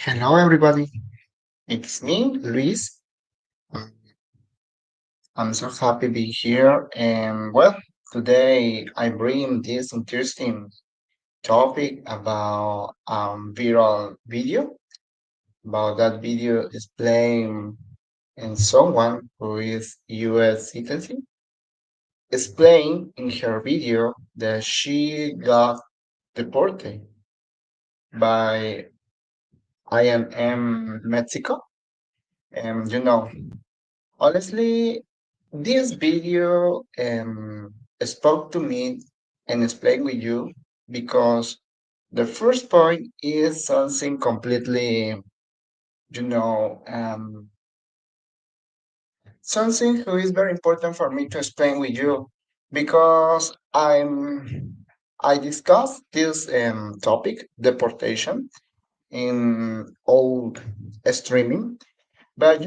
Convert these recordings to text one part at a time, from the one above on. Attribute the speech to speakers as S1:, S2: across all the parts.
S1: Hello, everybody. It's me, Luis. Um, I'm so happy to be here. And well, today I bring this interesting topic about viral video. About that video is playing and someone who is U.S. citizen explained in her video that she got deported by IMM Mexico. And honestly, this video spoke to me and explained with you because the first point is something completely, you know, um, something who is very important for me to explain with you because I discussed this topic, deportation, in old streaming. But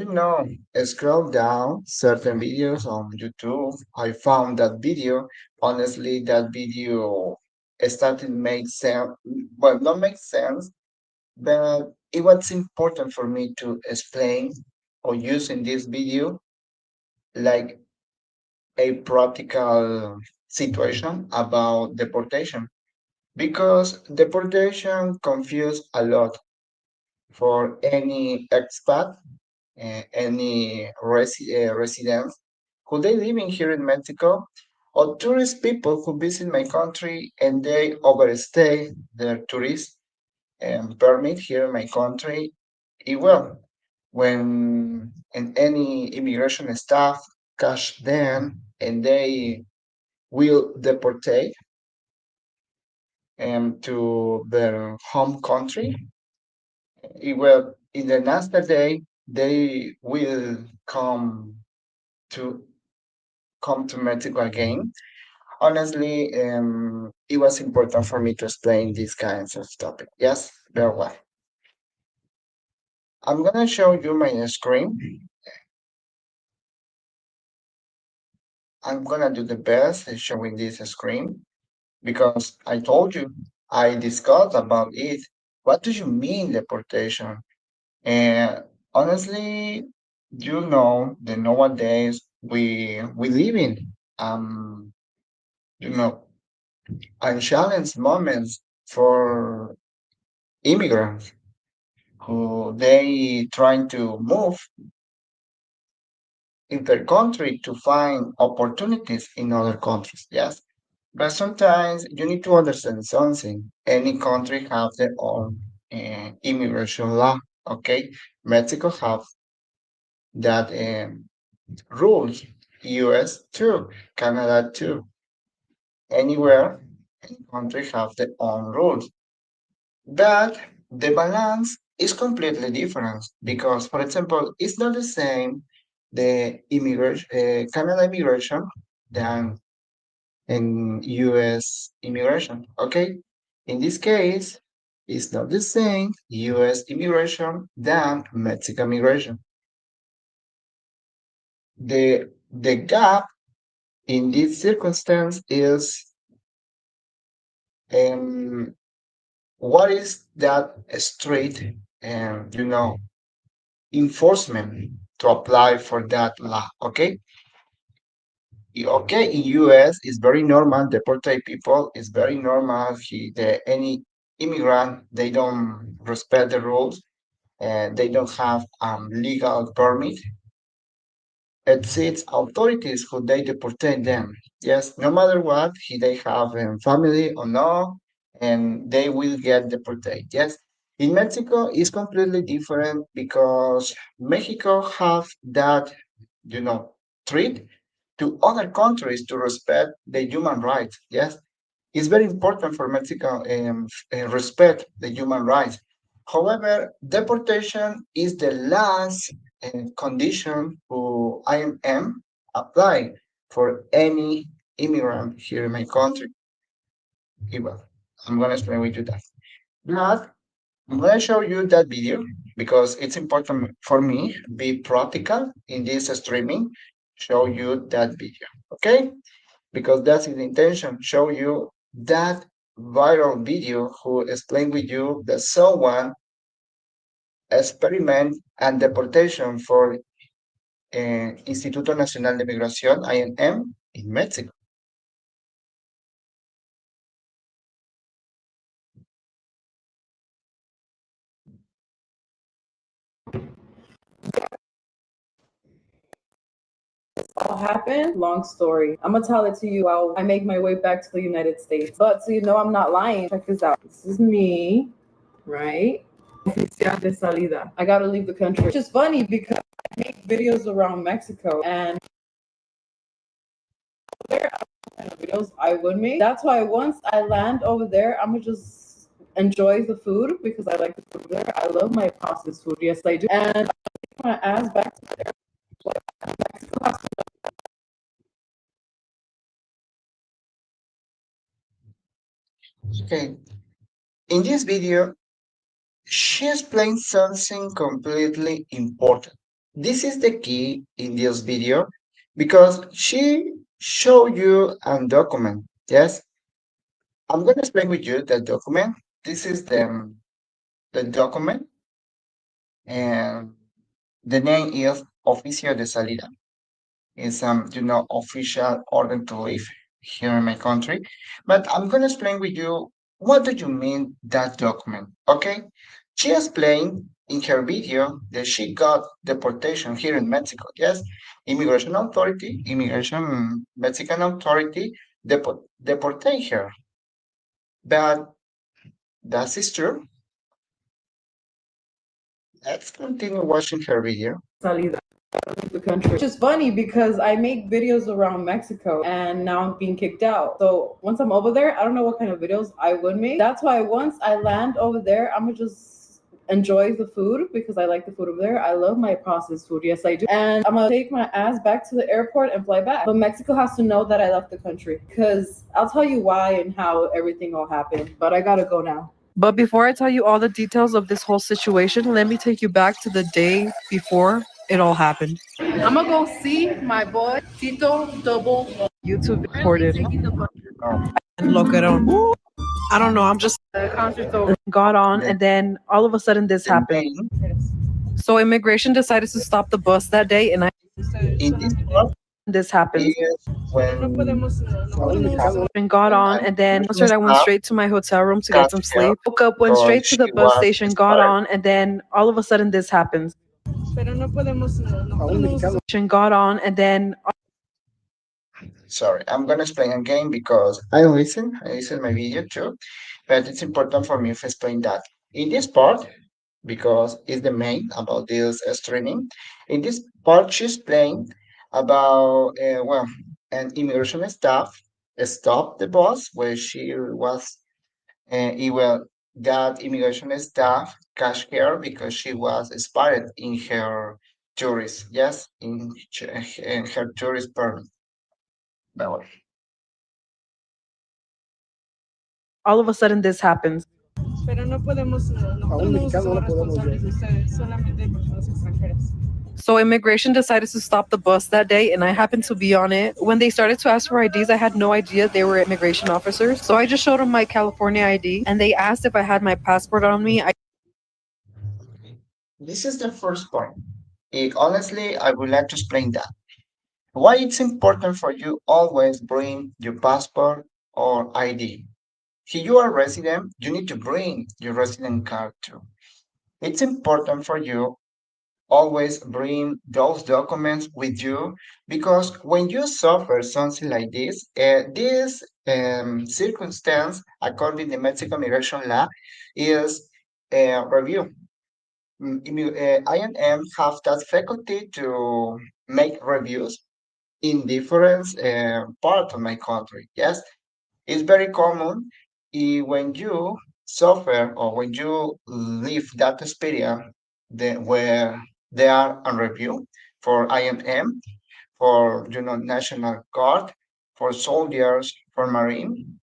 S1: scroll down certain videos on YouTube. I found that video. Honestly, that video started to make sense. Well, not make sense, but it was important for me to explain or use in this video like a practical situation about deportation because deportation confused a lot for any expat, any residents who they living here in Mexico, or tourist people who visit my country and they overstay their tourist permit here in my country. Well, when and any immigration staff catch them and they will deportate to their home country. Well, in the next day, they will to come to Mexico again. Honestly, it was important for me to explain these kinds of topic. Yes, very well. I'm gonna show you my screen. I'm gonna do the best at showing this screen because I told you I discussed about it. What do you mean deportation? And honestly, that nowadays we live in you know unchallenged moments for immigrants who they trying to move in their country to find opportunities in other countries. Yes, but sometimes you need to understand something. Any country have their own immigration law. Okay, Mexico have that rules. U.S. too, Canada too. Anywhere, any country have their own rules. But the balance is completely different because, for example, it's not the same the immigration, Canada immigration than in U.S. immigration. Okay, in this case, it's not the same U.S. immigration than Mexican immigration. The gap in this circumstance is um, what is that strict enforcement to apply for that law. Okay, okay. In U.S., it's very normal. Deported people is very normal. Any immigrant they don't respect the rules and they don't have legal permit. It's authorities who they deportate them. Yes, no matter what, they have a family or no, and they will get deported. Yes, in Mexico, it's completely different because Mexico have that, you know, treat to other countries to respect the human rights. Yes, it's very important for Mexico respect the human rights. However, deportation is the last condition who IMM apply for any immigrant here in my country. Well, I'm gonna explain with you that. But I'm gonna show you that video because it's important for me be practical in this streaming. Show you that video, okay? Because that's the intention, show you that viral video who explained with you that someone experiment and deportation for Instituto Nacional de Migración, INM, in Mexico.
S2: All happened. Long story. I'm gonna tell it to you while I make my way back to the United States. But so you know I'm not lying, check this out. This is me, right? Oficial de salida. I gotta leave the country. Which is funny because I make videos around Mexico and there are videos I would make. That's why once I land over there, I'm gonna just enjoy the food because I like the food there. I love my processed food. Yes, I do. And I take my ass back to the airport. Mexico.
S1: Okay, in this video, she explains something completely important. This is the key in this video because she show you a document. Yes, I'm going to explain with you the document. This is the document, and the name is Oficio de Salida. It's official order to live here in my country. But I'm gonna explain with you what do you mean that document. Okay? She explained in her video that she got deportation here in Mexico. Yes, immigration Mexican authority deported her. But that is true. Let's continue watching her video.
S2: Salida. The country. Which is funny because I make videos around Mexico and now I'm being kicked out. So once I'm over there, I don't know what kind of videos I would make. That's why once I land over there, I'm gonna just enjoy the food because I like the food over there. I love my processed food. Yes, I do. And I'm gonna take my ass back to the airport and fly back. But Mexico has to know that I left the country because I'll tell you why and how everything all happened. But I gotta go now. But before I tell you all the details of this whole situation, let me take you back to the day before it all happened. I'm gonna go see my boy Tito Double YouTube recorded
S1: Oh,
S2: and Locaron. I don't know. I'm just got on,
S1: the,
S2: and then all of a sudden this
S1: the
S2: happened.
S1: name
S2: So immigration decided to stop the bus that day, and
S1: in this part
S2: this happened.
S1: is when something happened.
S2: And got on,
S1: And
S2: and then
S1: immigration
S2: once I went
S1: staff
S2: straight to my hotel room to get
S1: cut
S2: some
S1: her
S2: sleep. Woke up, went
S1: because
S2: straight to
S1: she
S2: the bus
S1: was
S2: station, got
S1: expired.
S2: on, and then all of a sudden this happens. And got on, and then
S1: Sorry, I'm gonna explain again because I listen my video too, but it's important for me to explain that. In this part, because it's the main about this streaming, in this part she's playing about an immigration staff stopped the bus where she was well, that immigration staff catch her because she was expired in her tourist, yes, in her tourist permit. Well,
S2: all of a sudden this happens. Pero no podemos, nosotros no somos responsables de ustedes, solamente personas extranjeras. So immigration decided to stop the bus that day, and I happened to be on it. When they started to ask for IDs, I had no idea they were immigration officers. So I just showed them my California ID, and they asked if I had my passport on me.
S1: this is the first point. Honestly, I would like to explain that. Why it's important for you always bring your passport or ID. If you are a resident, you need to bring your resident card too. It's important for you always bring those documents with you because when you suffer something like this circumstance, according to Mexican immigration law, is review. INM have that faculty to make reviews in different parts of my country. Yes, it's very common when you suffer or when you live that experience where they are on review for IMM, for National Guard, for soldiers, for Marine.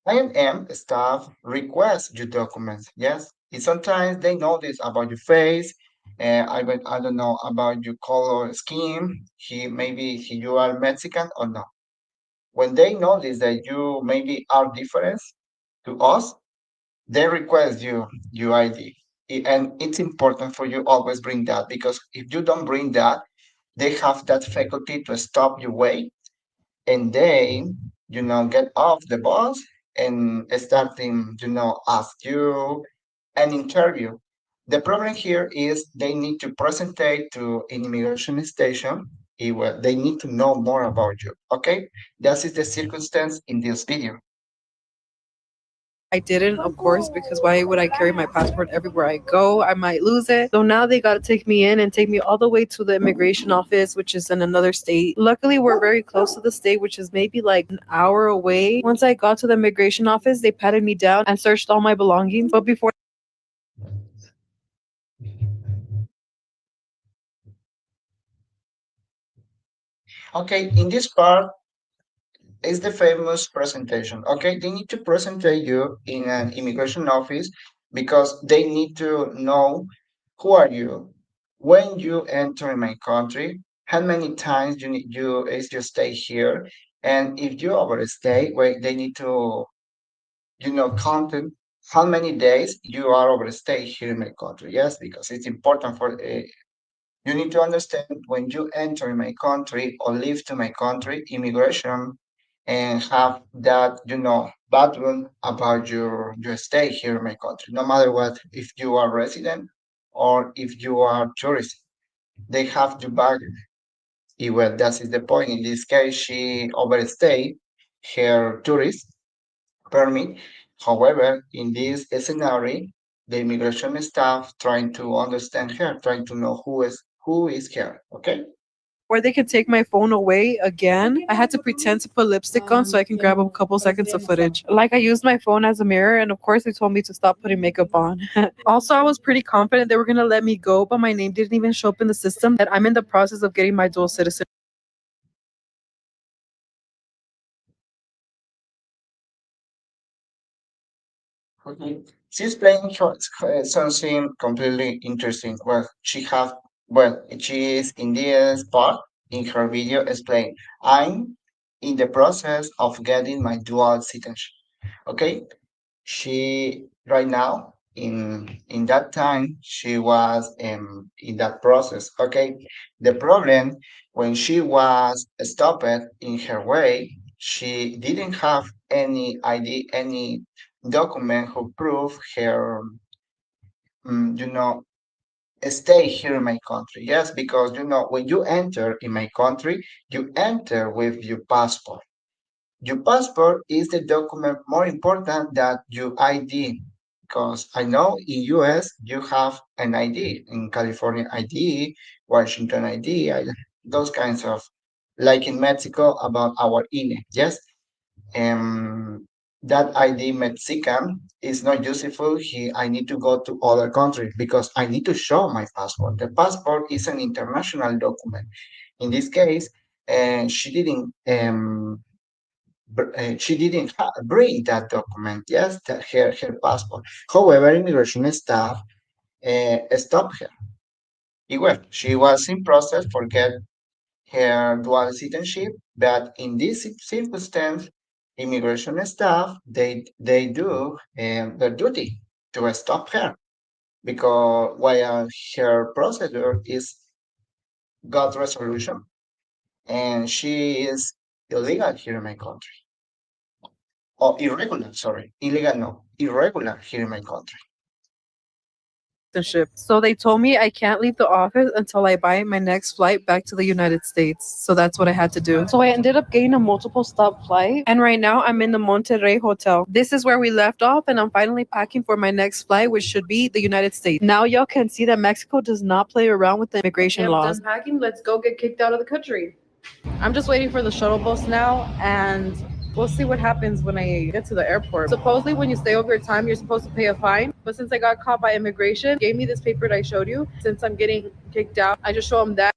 S1: IMM staff request your documents. Yes, and sometimes they notice about your face. I don't know about your color scheme. You are Mexican or not. When they notice that you maybe are different to us, they request your ID. And it's important for you always bring that, because if you don't bring that, they have that faculty to stop your way, and they, get off the bus and starting, ask you an interview. The problem here is they need to present to an immigration station. They need to know more about you. Okay, that is the circumstance in this video.
S2: I didn't, of course, because why would I carry my passport everywhere I go? I might lose it. So now they got to take me in and take me all the way to the immigration office, which is in another state. Luckily, we're very close to the state, which is maybe like an hour away. Once I got to the immigration office, they patted me down and searched all my belongings. But before
S1: Okay, in this part is the famous presentation. Okay, they need to present you in an immigration office because they need to know who are you, when you enter my country, how many times you stay here, and if you overstay, well, they need to count how many days you are overstay here in my country. Yes, because it's important for you need to understand when you enter my country or leave to my country, immigration, and have that, background about your stay here in my country. No matter what, if you are resident or if you are tourist, they have to background. Well, that is the point. In this case, she overstayed her tourist permit. However, in this scenario, the immigration staff trying to understand her, trying to know who is her. Okay.
S2: they could take my phone away again, I had to pretend to put lipstick on so I can grab a couple seconds of footage. Like I used my phone as a mirror, and of course they told me to stop putting makeup on. Also, I was pretty confident they were gonna let me go, but my name didn't even show up in the system. That I'm in the process of getting my dual citizenship.
S1: Okay. She's playing something completely interesting. She is in this part in her video explain, I'm in the process of getting my dual citizenship. Okay. She right now in that time she was in that process. Okay, the problem when she was stopped in her way, she didn't have any ID, any document who prove her mm, you know stay here in my country. Yes, because when you enter in my country, you enter with your passport. Your passport is the document more important than your ID, because I know in US you have an ID, in California ID, Washington ID, those kinds of, like in Mexico about our INE. Yes, that ID Mexican is not useful. I need to go to other countries because I need to show my passport. The passport is an international document. In this case, she didn't. She didn't bring that document, yes, her passport. However, immigration staff stopped her. Well, she was in process for get her dual citizenship, but in this circumstance, immigration staff they do their duty to stop her because while her procedure is got resolution and she is illegal here in my country. Oh, irregular, sorry. Illegal, no. Irregular here in my country.
S2: Citizenship. So they told me I can't leave the office until I buy my next flight back to the United States. So that's what I had to do. So I ended up getting a multiple stop flight. And right now I'm in the Monterrey Hotel. This is where we left off, and I'm finally packing for my next flight, which should be the United States. Now y'all can see that Mexico does not play around with the immigration laws. Done packing. Let's go get kicked out of the country. I'm just waiting for the shuttle bus now, and we'll see what happens when I get to the airport. Supposedly, when you stay over time, you're supposed to pay a fine. But since I got caught by immigration, gave me this paper that I showed you. Since I'm getting kicked out, I just show them that.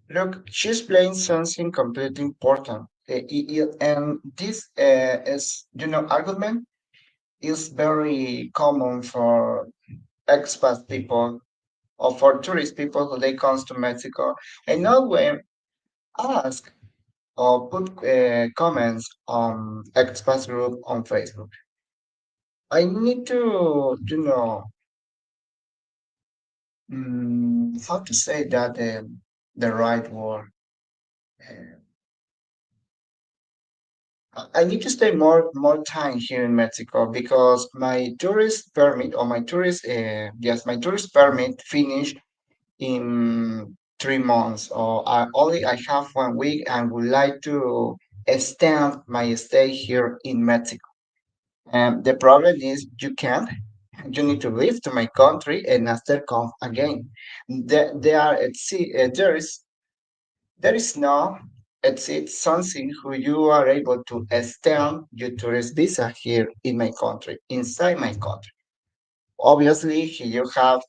S1: Look, she's playing something completely important. And this is, argument is very common for expat people or for tourist people who they comes to Mexico and not when ask or put comments on expat group on Facebook. I need to, How to say that the right word? Uh, I need to stay more time here in Mexico because my tourist permit or my tourist yes my tourist permit finished in 3 months or I have 1 week and would like to extend my stay here in Mexico. And the problem is you can't. You need to leave to my country and after come again. There are there is no it's something who you are able to extend your tourist visa here in my country, inside my country. Obviously, here you have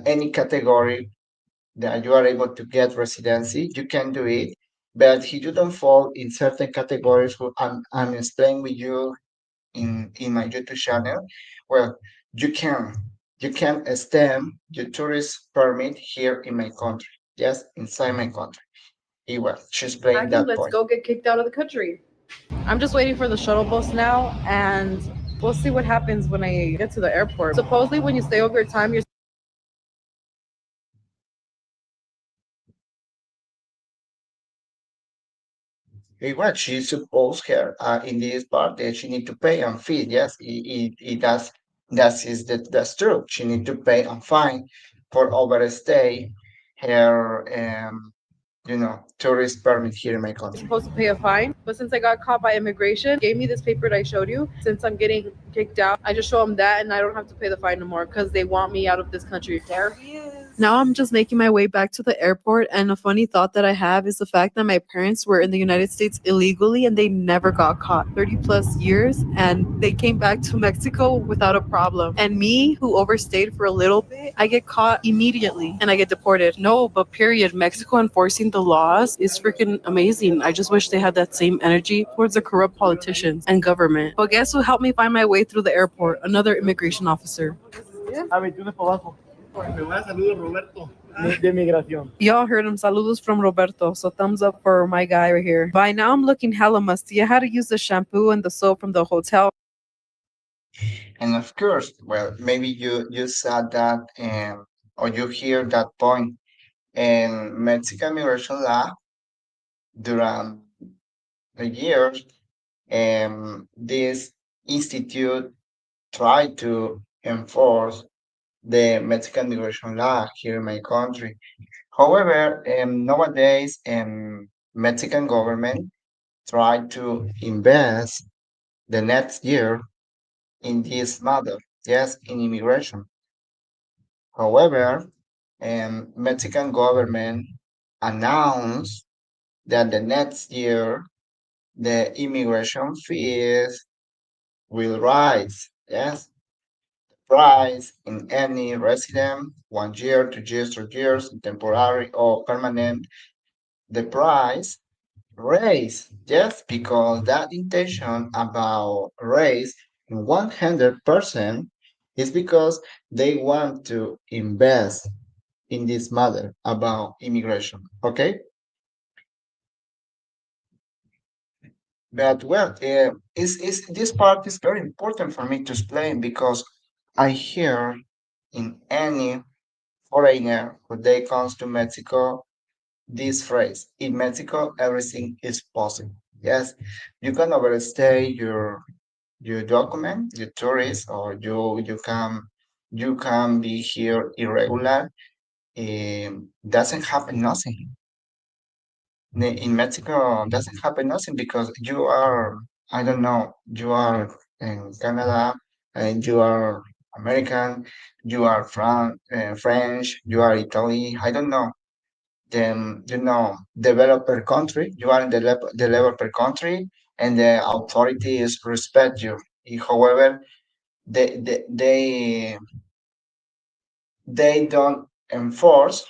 S1: any category that you are able to get residency, you can do it. But if you don't fall in certain categories, who I'm explaining with you in my YouTube channel, well, you can you can extend your tourist permit here in my country, yes, inside my country. It was she explained
S2: Packing,
S1: that
S2: let's
S1: point.
S2: go get kicked out of the country. I'm just waiting for the shuttle bus now, and we'll see what happens when I get to the airport. Supposedly, when you stay over your time, you're
S1: It was she supposed her in this part that she need to pay and fee. Yes, it does. That's true. She need to pay and fine for overstay her tourist permit here in my country.
S2: supposed to pay a fine. But since I got caught by immigration, gave me this paper that I showed you. Since I'm getting kicked out, I just show them that, and I don't have to pay the fine no more because they want me out of this country. There he is. Now I'm just making my way back to the airport, and a funny thought that I have is the fact that my parents were in the United States illegally and they never got caught. 30 plus years, and they came back to Mexico without a problem. And me, who overstayed for a little bit, I get caught immediately and I get deported. No, but period. Mexico enforcing the laws is freaking amazing. I just wish they had that same energy towards the corrupt politicians and government. But guess who helped me find my way through the airport? Another immigration officer. A 21 para abajo. Me va a saludar Roberto. De migración. Y'all heard him. Saludos from Roberto. So thumbs up for my guy right here. By now I'm looking hella musty. I had to use the shampoo and the soap from the hotel.
S1: And of course, well, maybe you saw that or you hear that point in Mexican immigration law during the years. This institute tried to enforce the Mexican immigration law here in my country. However, nowadays, Mexican government tried to invest the next year in this matter, yes, in immigration. However, Mexican government announced that the next year the immigration fees will rise. Yes, price in any resident, 1 year, 2 years, 3 years, temporary or permanent. The price raise, yes, because that intention about raise in 100% is because they want to invest in this matter about immigration. Okay, but well, is this part is very important for me to explain because I hear in any foreigner who they comes to Mexico this phrase: in Mexico everything is possible. Yes, you can overstay your document, your tourist, or you can be here irregular. Doesn't happen nothing. In Mexico doesn't happen nothing because you are, I don't know, you are in Canada and you are American, you are French, you are Italy, I don't know. Then, developer country, you are in the developer country and the authorities respect you. However, they don't enforce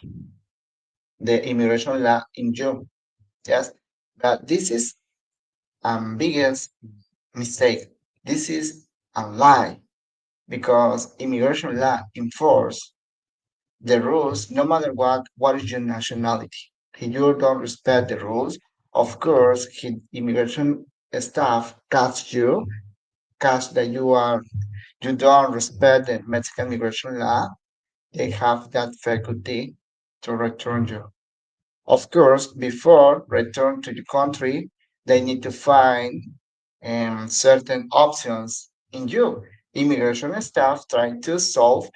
S1: the immigration law in you. Yes, but this is biggest mistake. This is a lie because immigration law enforce the rules no matter what is your nationality. If you don't respect the rules, of course, immigration staff catch that you don't respect the Mexican immigration law, they have that faculty to return you. Of course, before return to the country, they need to find certain options in you. Immigration staff trying to solve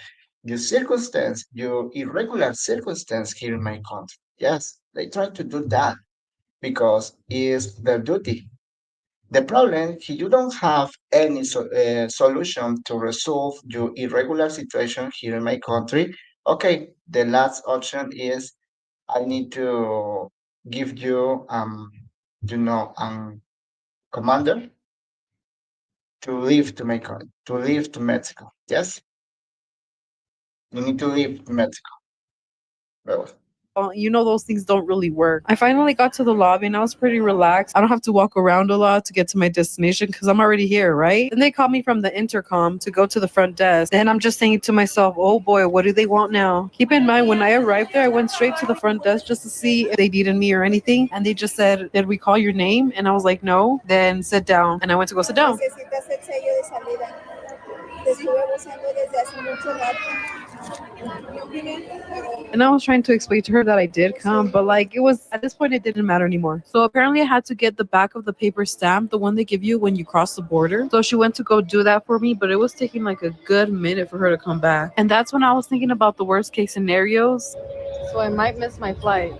S1: your circumstance, your irregular circumstance here in my country. Yes, they try to do that because it's their duty. The problem is you don't have any solution to resolve your irregular situation here in my country. Okay, the last option is I need to give you, commander to leave to Mexico, to leave to Mexico. Yes, you need to leave to Mexico. Well,
S2: You know those things don't really work. I finally got to the lobby and I was pretty relaxed. I don't have to walk around a lot to get to my destination because I'm already here, right? Then they called me from the intercom to go to the front desk. And I'm just thinking to myself, oh boy, what do they want now? Keep in mind, when I arrived there, I went straight to the front desk just to see if they needed me or anything. And they just said, did we call your name? And I was like, no. Then sit down. And I went to go sit down. Necesitas el sello de salida. Te estuve buscando desde hace mucho rato. And I was trying to explain to her that I did come, but like it was at this point, it didn't matter anymore. So apparently, I had to get the back of the paper stamp, the one they give you when you cross the border. So she went to go do that for me, but it was taking like a good minute for her to come back. And that's when I was thinking about the worst case scenarios. So I might miss my flight,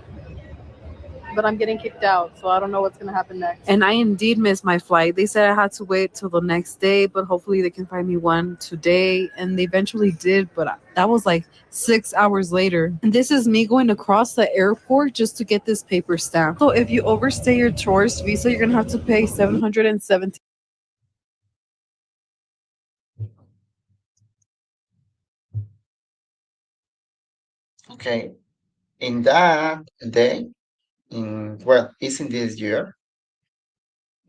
S2: but I'm getting kicked out, so I don't know what's gonna happen next. And I indeed missed my flight. They said I had to wait till the next day, but hopefully they can find me one today. And they eventually did, but that was like 6 hours later. And this is me going across the airport just to get this paper stamp. So if you overstay your tourist visa, you're gonna have to pay 717.
S1: okay. In that day, it's in this year,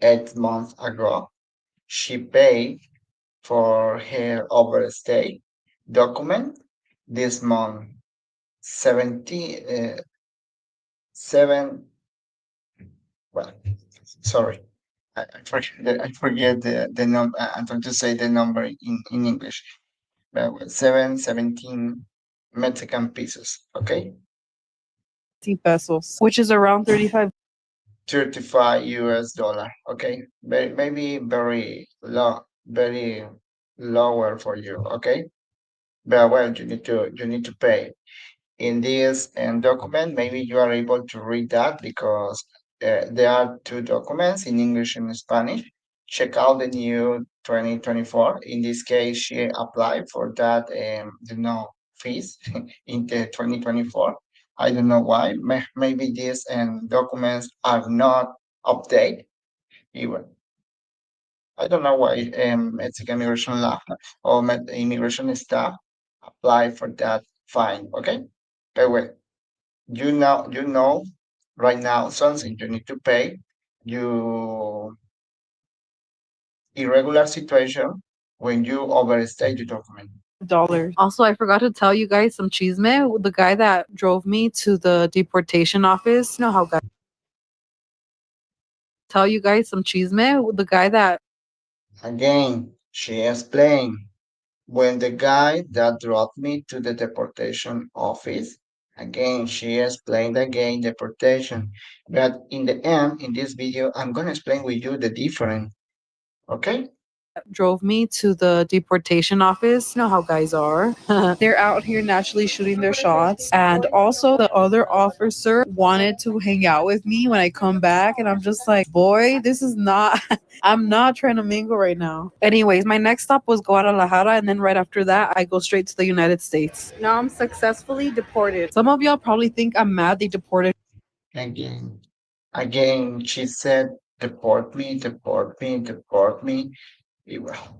S1: 8 months ago, she paid for her overstay document this month, 17, 7, well, sorry, I forget the number. I'm trying to say the number in English. But 717 Mexican pesos. Okay,
S2: Pesos, which is around 35.
S1: 35 US dollar. Okay, maybe very low, very lower for you. Okay, but well, you need to pay in this document. Maybe you are able to read that because there are two documents in English and Spanish. Check out the new 2024. In this case, she applied for that, fees in the 2024. I don't know why. Maybe these documents are not updated even. I don't know why Mexican immigration law or immigration staff apply for that fine. Okay, but wait, you know right now something you need to pay you irregular situation when you overstay the document.
S2: Dollars. Also, I forgot to tell you guys some chisme. The guy that drove me to the deportation office, you know how guys tell you guys some chisme. The guy that
S1: Again, she explained when the guy that dropped me to the deportation office, again, she explained again deportation. But in the end, in this video, I'm gonna explain with you the difference. Okay?
S2: drove me to the deportation office. You know how guys are. They're out here naturally shooting their shots. And also, the other officer wanted to hang out with me when I come back. And I'm just like, boy, this is not, I'm not trying to mingle right now. Anyways, my next stop was Guadalajara. And then right after that, I go straight to the United States. Now I'm successfully deported. Some of y'all probably think I'm mad they deported
S1: Again, again, she said, deport me, deport me, deport me. Well,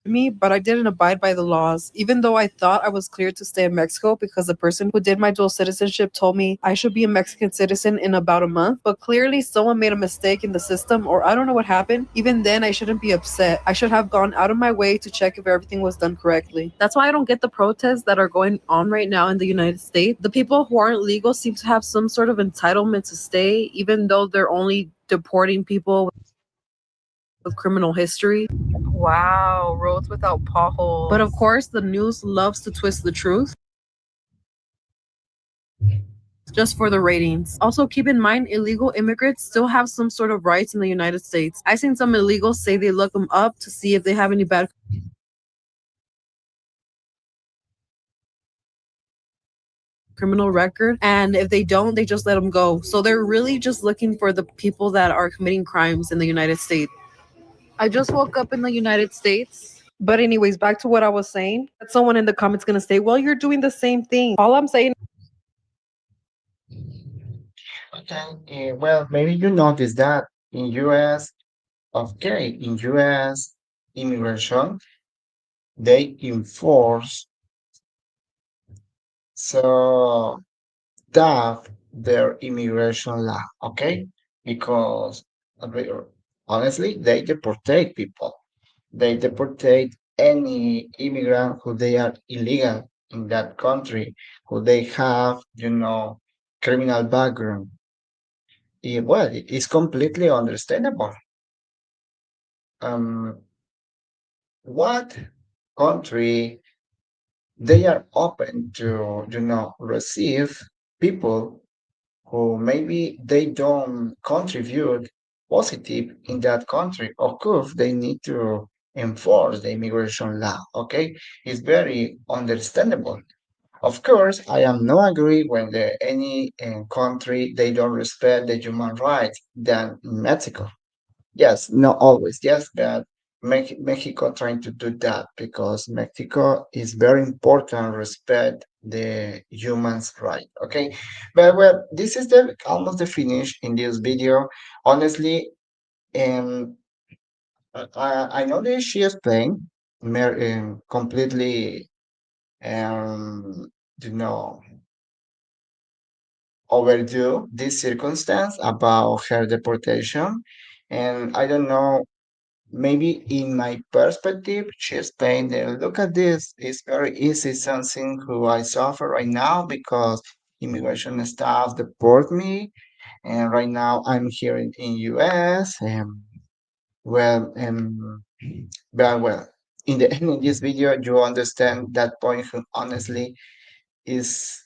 S2: me, but I didn't abide by the laws, even though I thought I was cleared to stay in Mexico because the person who did my dual citizenship told me I should be a Mexican citizen in about a month. But clearly, someone made a mistake in the system, or I don't know what happened. Even then, I shouldn't be upset. I should have gone out of my way to check if everything was done correctly. That's why I don't get the protests that are going on right now in the United States. The people who aren't legal seem to have some sort of entitlement to stay, even though they're only deporting people with criminal history. Wow, roads without potholes. But of course, the news loves to twist the truth just for the ratings. Also, keep in mind, illegal immigrants still have some sort of rights in the United States. I've seen some illegals say they look them up to see if they have any bad criminal record, and if they don't, they just let them go. So they're really just looking for the people that are committing crimes in the United States. I just woke up in the United States. But anyways, back to what I was saying. Someone in the comments gonna say, "Well, you're doing the same thing." All I'm saying
S1: Okay, well, maybe you noticed that in US, okay, in US immigration, they enforce so tough their immigration law, okay? Because uh, they- honestly, they deportate people. They deportate any immigrant who they are illegal in that country, who they have, criminal background. Well, it is completely understandable. Um, what country they are open to, receive people who maybe they don't contribute positive in that country. Of course, they need to enforce the immigration law. Okay, it's very understandable. Of course, I am no agree when any country they don't respect the human rights than Mexico. Yes, not always. Yes, but Mexico trying to do that because Mexico is very important respect the human's right. Okay, but well, this is the almost the finish in this video. Honestly, um, I know that she explained completely um, you know overdue this circumstance about her deportation, and I don't know. Maybe in my perspective, she explained that look at this, it's very easy, something who I suffer right now because immigration staff deport me, and right now I'm here in US, and well, well, in the end of this video, you understand that point, who honestly is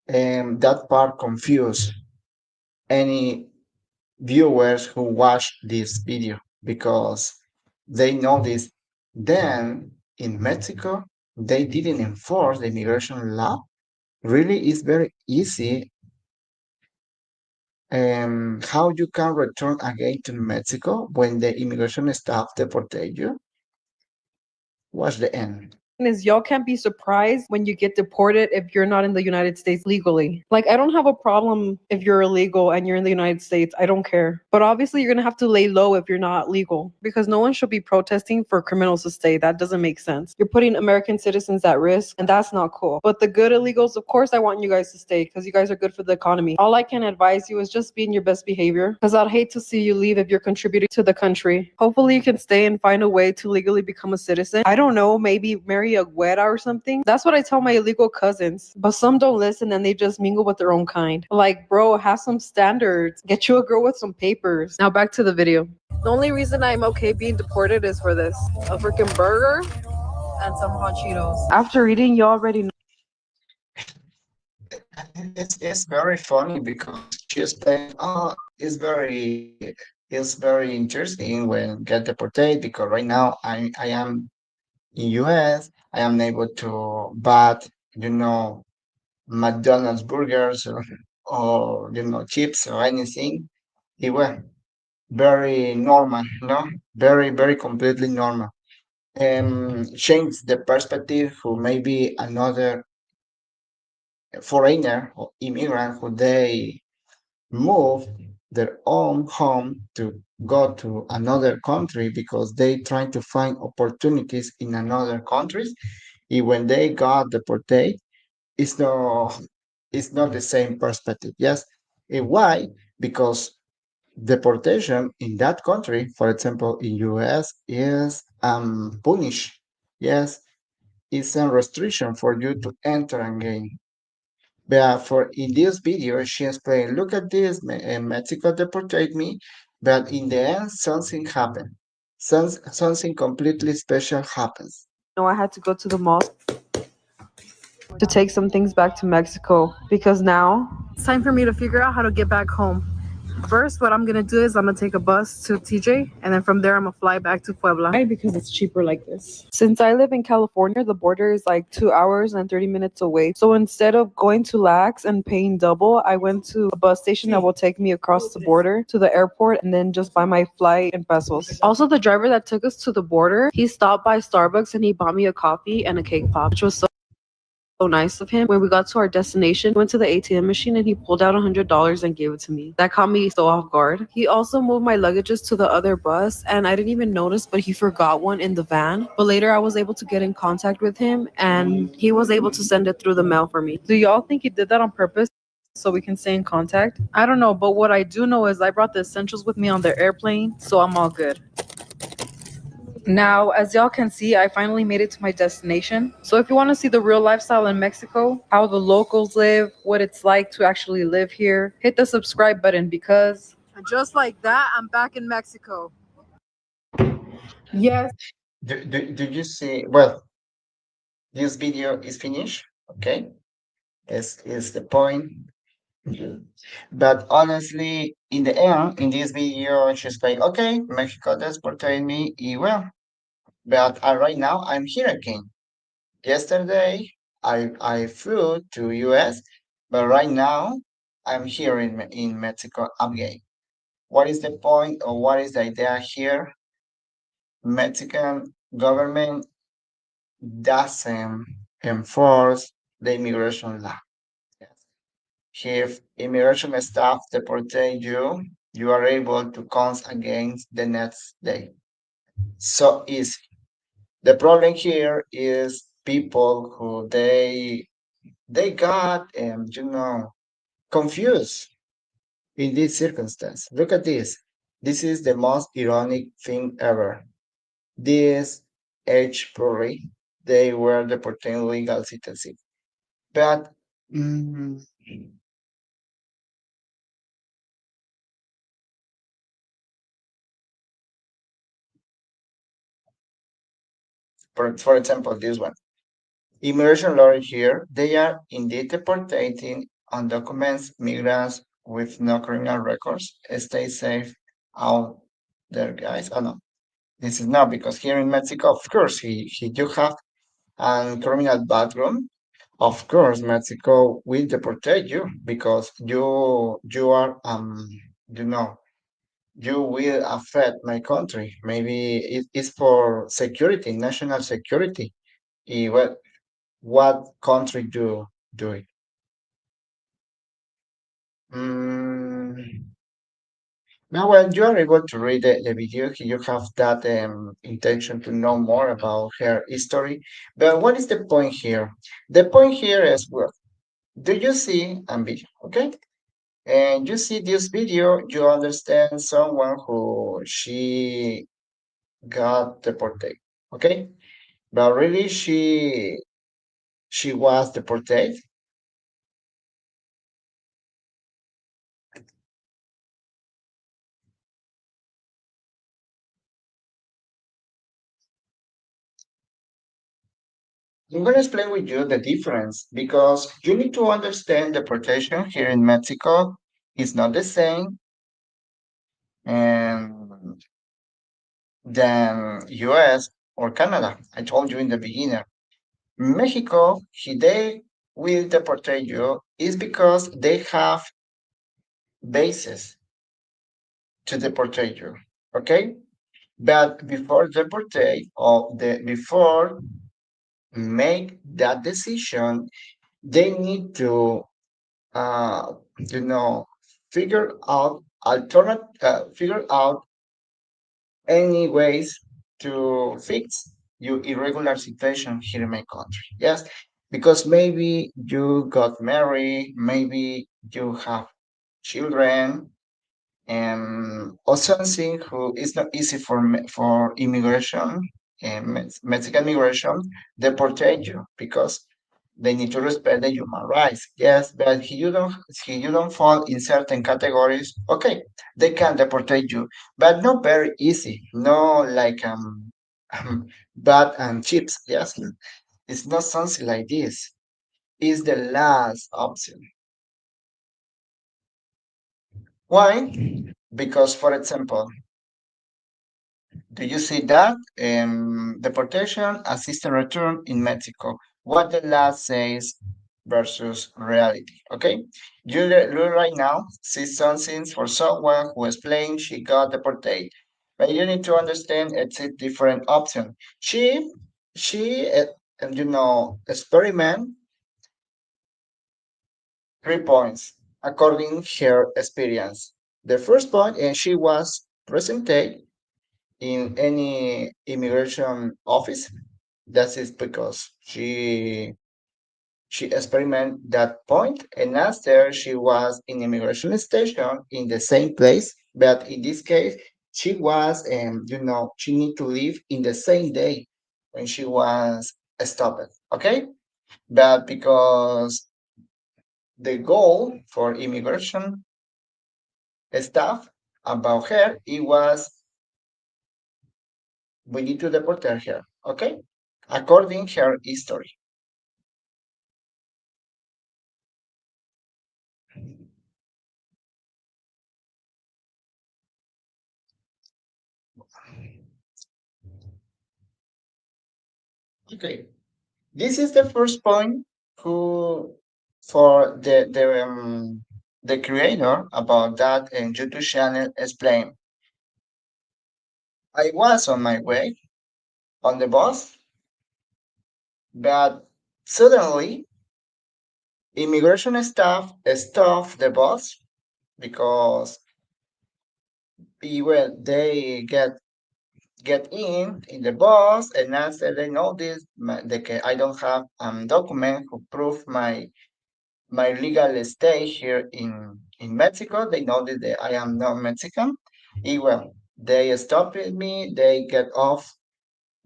S1: that part confused any viewers who watch this video because they noticed then in Mexico they didn't enforce the immigration law. Really, it's very easy. How you can return again to Mexico when the immigration staff deportate you? What's the end?
S2: is y'all can't be surprised when you get deported if you're not in the United States legally. Like, I don't have a problem if you're illegal and you're in the United States. I don't care. But obviously, you're going to have to lay low if you're not legal because no one should be protesting for criminals to stay. That doesn't make sense. You're putting American citizens at risk, and that's not cool. But the good illegals, of course, I want you guys to stay because you guys are good for the economy. All I can advise you is just be in your best behavior because I'd hate to see you leave if you're contributing to the country. Hopefully, you can stay and find a way to legally become a citizen. I don't know, maybe marry a güera or something. That's what I tell my illegal cousins. But some don't listen and they just mingle with their own kind. Like, bro, have some standards. Get you a girl with some papers. Now back to the video. The only reason I'm okay being deported is for this. A freaking burger and some hot Cheetos. After eating, you already know.
S1: It's very funny because she explained, oh, it's very interesting when get deported because right now I am in US, I am able to buy, you know, McDonald's burgers or chips or anything. It was very normal, very, very completely normal. Change the perspective who maybe another foreigner or immigrant who they move their own home to go to another country because they trying to find opportunities in another countries. And when they got deported, it's not it's not the same perspective. Yes. Why? Because deportation in that country, for example, in US, is punish. Yes, it's a restriction for you to enter again. But for in this video, she explained, look at this, Mexico deported me, but in the end, something happened. something completely special happens.
S2: No, I had to go to the mall to take some things back to Mexico because now it's time for me to figure out how to get back home. First, what I'm gonna do is I'm gonna take a bus to TJ, and then from there I'm gonna fly back to Puebla. Why? Because it's cheaper like this. Since I live in California, the border is like 2 hours and 30 minutes away. So instead of going to Lax and paying double, I went to a bus station that will take me across the border to the airport and then just buy my flight in pesos. Also, the driver that took us to the border, he stopped by Starbucks and he bought me a coffee and a cake pop, which was so nice of him. When we got to our destination, he went to the ATM machine and he pulled out $100 and gave it to me. That caught me so off guard. He also moved my luggages to the other bus and I didn't even notice, but he forgot one in the van. But later I was able to get in contact with him and he was able to send it through the mail for me. Do y'all think he did that on purpose? So we can stay in contact? I don't know, but what I do know is I brought the essentials with me on the airplane, so I'm all good. Now, as y'all can see, I finally made it to my destination. So if you want to see the real lifestyle in Mexico, how the locals live, what it's like to actually live here, hit the subscribe button because and just like that, I'm back in Mexico. Yes.
S1: Do you see? Well, this video is finished. Okay, is the point. But honestly, in the end, in this video, she's like, okay, Mexico deported me, well, but right now I'm here again. Yesterday, I flew to US, but right now I'm here in Mexico again. What is the point or what is the idea here? Mexican government doesn't enforce the immigration law. If immigration staff deport you, you are able to come against the next day. So easy. The problem here is people who they got confused in this circumstance. Look at this. This is the most ironic thing ever. This age probably they were deporting legal citizens. But mm, for example, this one. Immigration law here, they are indeed deporting undocumented migrants with no criminal records. Stay safe out there, guys. Oh no, this is not because here in Mexico, of course, he do have a criminal background. Of course, Mexico will deport you because you are you know you will affect my country. Maybe it is for security, national security. What country do it? Mm, now, when you are able to read the video, you have that intention to know more about her history. But what is the point here? The point here is, well, do you see a video? Okay, and you see this video, you understand someone who she got deported. Okay, but really she was deported. I'm going to explain with you the difference because you need to understand the protection here in Mexico is not the same and than US or Canada. I told you in the beginning. Mexico, they will deport you is because they have bases to deport you. Okay? But before deportate or before make that decision, they need to uh, you know, figure out any ways to fix your irregular situation here in my country. Yes, because maybe you got married, maybe you have children, and or something who is not easy for immigration and Mexican immigration deportate you because They need to respect the human rights. Yes, but if you don't fall in certain categories, okay, they can deportate you, but not very easy. No, like bad and chips. Yes, it's not something like this. It's the last option. Why? Because, for example, do you see that deportation, assisted return in Mexico? What the law says versus reality. Okay, you right now see something for someone who explained she got deported, but you need to understand it's a different option. She experiment 3 points according her experience. The first point, and she was presented in any immigration office. That is because she experimented that point, and after she was in immigration station in the same place, but in this case she was, she need to leave in the same day when she was stopped. Okay, but because the goal for immigration staff about her, it was we need to deport her. Okay, according her history. Okay, this is the first point who for the creator about that YouTube channel explain. I was on my way on the bus, but suddenly immigration staff stopped the bus because well, they get in the bus, and after they notice I don't have document who prove my legal stay here in Mexico. They noticed that I am not Mexican. Well, they stopped me. They get off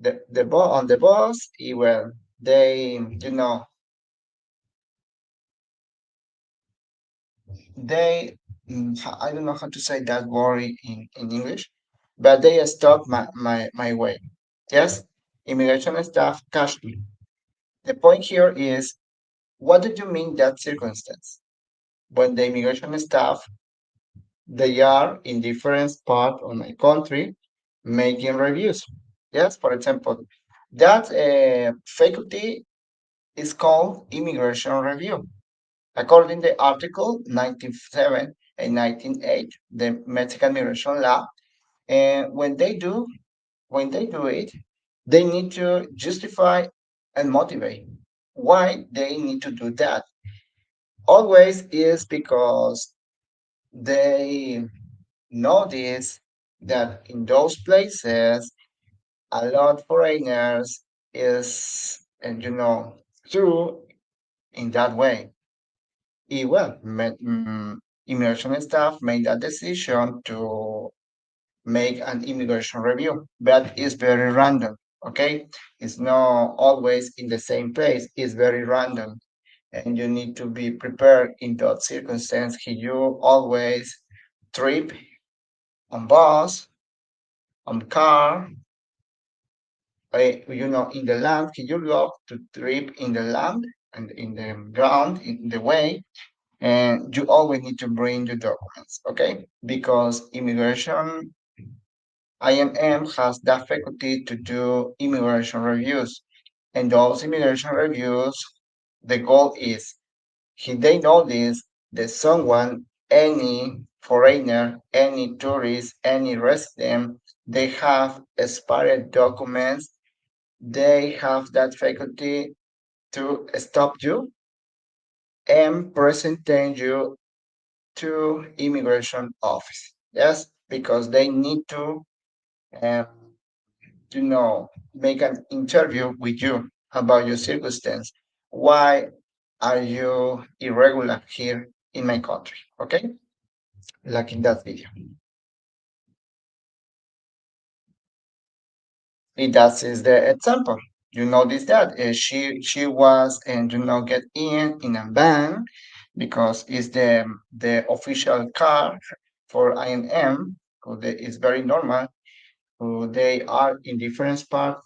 S1: on the bus. Well, they they I don't know how to say that word in English, but they stopped my way. Yes, immigration staff catch me. The point here is, what do you mean that circumstance? When the immigration staff, they are in different part of my country making reviews. Yes, for example, that faculty is called immigration review. According to Article 97 and 198, the Mexican immigration law, and when they do it, they need to justify and motivate why they need to do that. Always is because they notice that in those places a lot foreigners is and through in that way. Well, immigration staff made that decision to make an immigration review, but it's very random. Okay, it's not always in the same place. It's very random, and you need to be prepared in that circumstance. You always trip on bus, on car, in the land. You love to trip in the land and in the ground, in the way, and you always need to bring your documents, okay? Because immigration IMM has that faculty to do immigration reviews, and those immigration reviews, the goal is, if they notice that someone, any foreigner, any tourist, any resident, they have expired documents, they have that faculty to stop you and present you to immigration office. Yes, because they need to, um, make an interview with you about your circumstance. Why are you irregular here in my country? Okay, like in that video. That is the example. You notice that she was and get in a van because it's the official car for INM. It's very normal. They are in different parts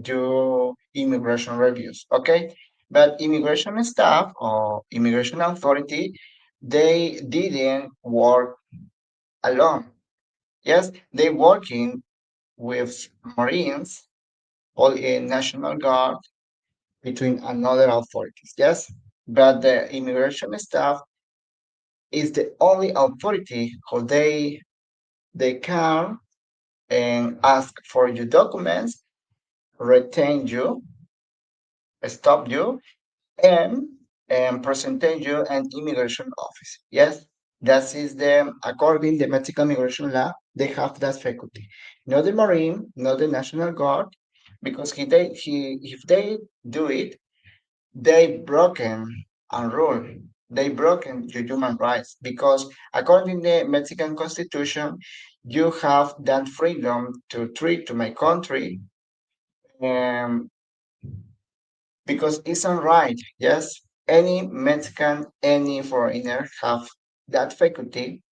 S1: do immigration reviews. Okay, but immigration staff or immigration authority, they didn't work alone. Yes, they working with Marines or a National Guard between another authorities. Yes, but the immigration staff is the only authority who they can and ask for your documents, retain you, stop you, and presented you an immigration office. Yes, that is the according the Mexican immigration law. They have that faculty, not the Marine, not the National Guard, because if they do it, they broken a rule. They broken your human rights because according to the Mexican Constitution, you have that freedom to treat to my country, um, because it's not right. Yes, any Mexican, any foreigner have that faculty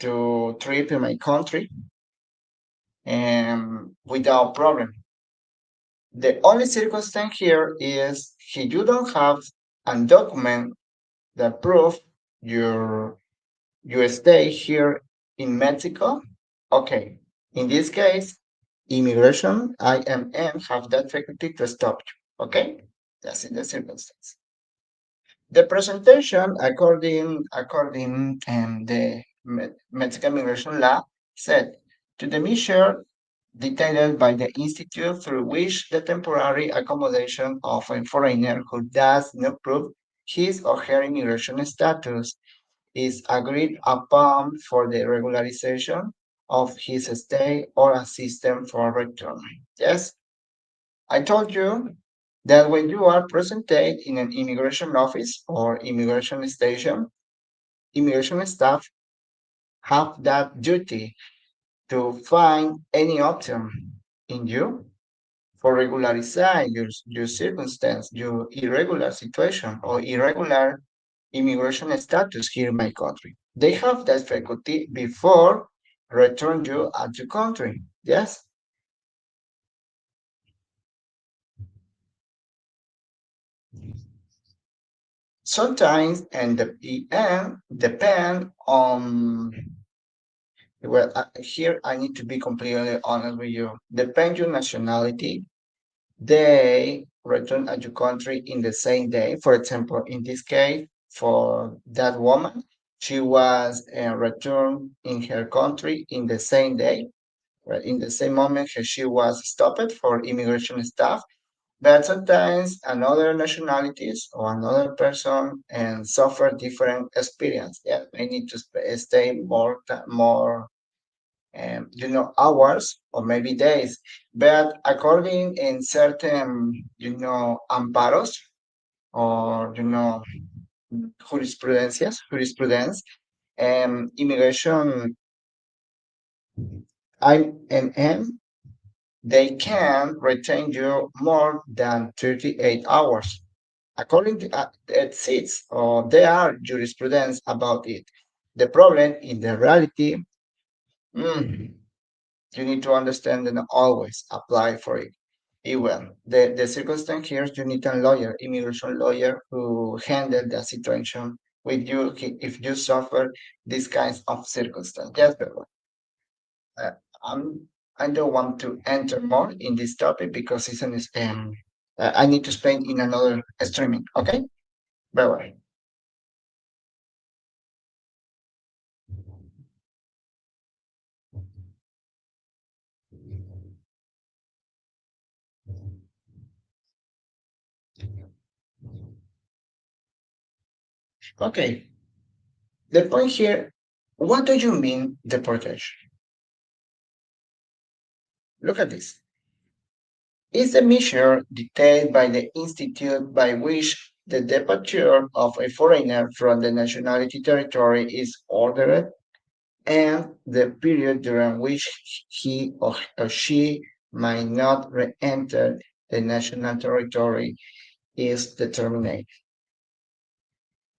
S1: to trip in my country and without problem. The only circumstance here is if you don't have a document that prove your you stay here in Mexico. Okay, in this case, immigration IMM have that faculty to stop you. Okay, that's in the circumstance. The presentation, according the Mexican immigration law, said to the measure detailed by the institute through which the temporary accommodation of a foreigner who does not prove his or her immigration status is agreed upon for the regularization of his stay or a system for return. Yes, I told you that when you are presented in an immigration office or immigration station, immigration staff have that duty to find any option in you for regularizing your circumstance, your irregular situation or irregular immigration status here in my country. They have that faculty before return you at your country. Yes. Sometimes and the end depend on well here I need to be completely honest with you. Depend your nationality, they return at your country in the same day. For example, in this case, for that woman, she was returned in her country in the same day, right? In the same moment she was stopped for immigration staff. But sometimes another nationalities or another person and suffer different experience. Yeah, they need to stay more hours or maybe days. But according in certain, amparos or, jurisprudence, immigration, IMM, they can retain you more than 38 hours. According to it sits, or there are jurisprudence about it. The problem in the reality, mm, you need to understand and always apply for it. Well, the circumstance here, you need a lawyer, immigration lawyer, who handle the situation with you if you suffer these kinds of circumstances. Yes, but uh, I'm, I don't want to enter more in this topic because it's an I need to spend in another streaming. Okay, bye bye. Okay, the point here. What do you mean deportation? Look at this. Is the measure detailed by the institute by which the departure of a foreigner from the nationality territory is ordered and the period during which he or she might not re-enter the national territory is determined.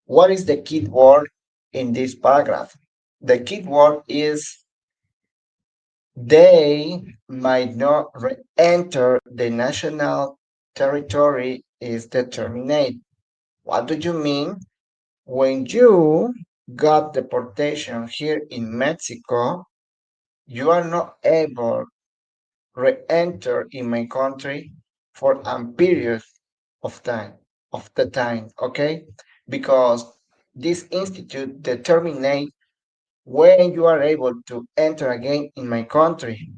S1: What is the key word in this paragraph? The key word is they might not re-enter the national territory is determined. What do you mean? When you got deportation here in Mexico, you are not able re-enter in my country for a period of time, okay? Because this institute determines when you are able to enter again in my country.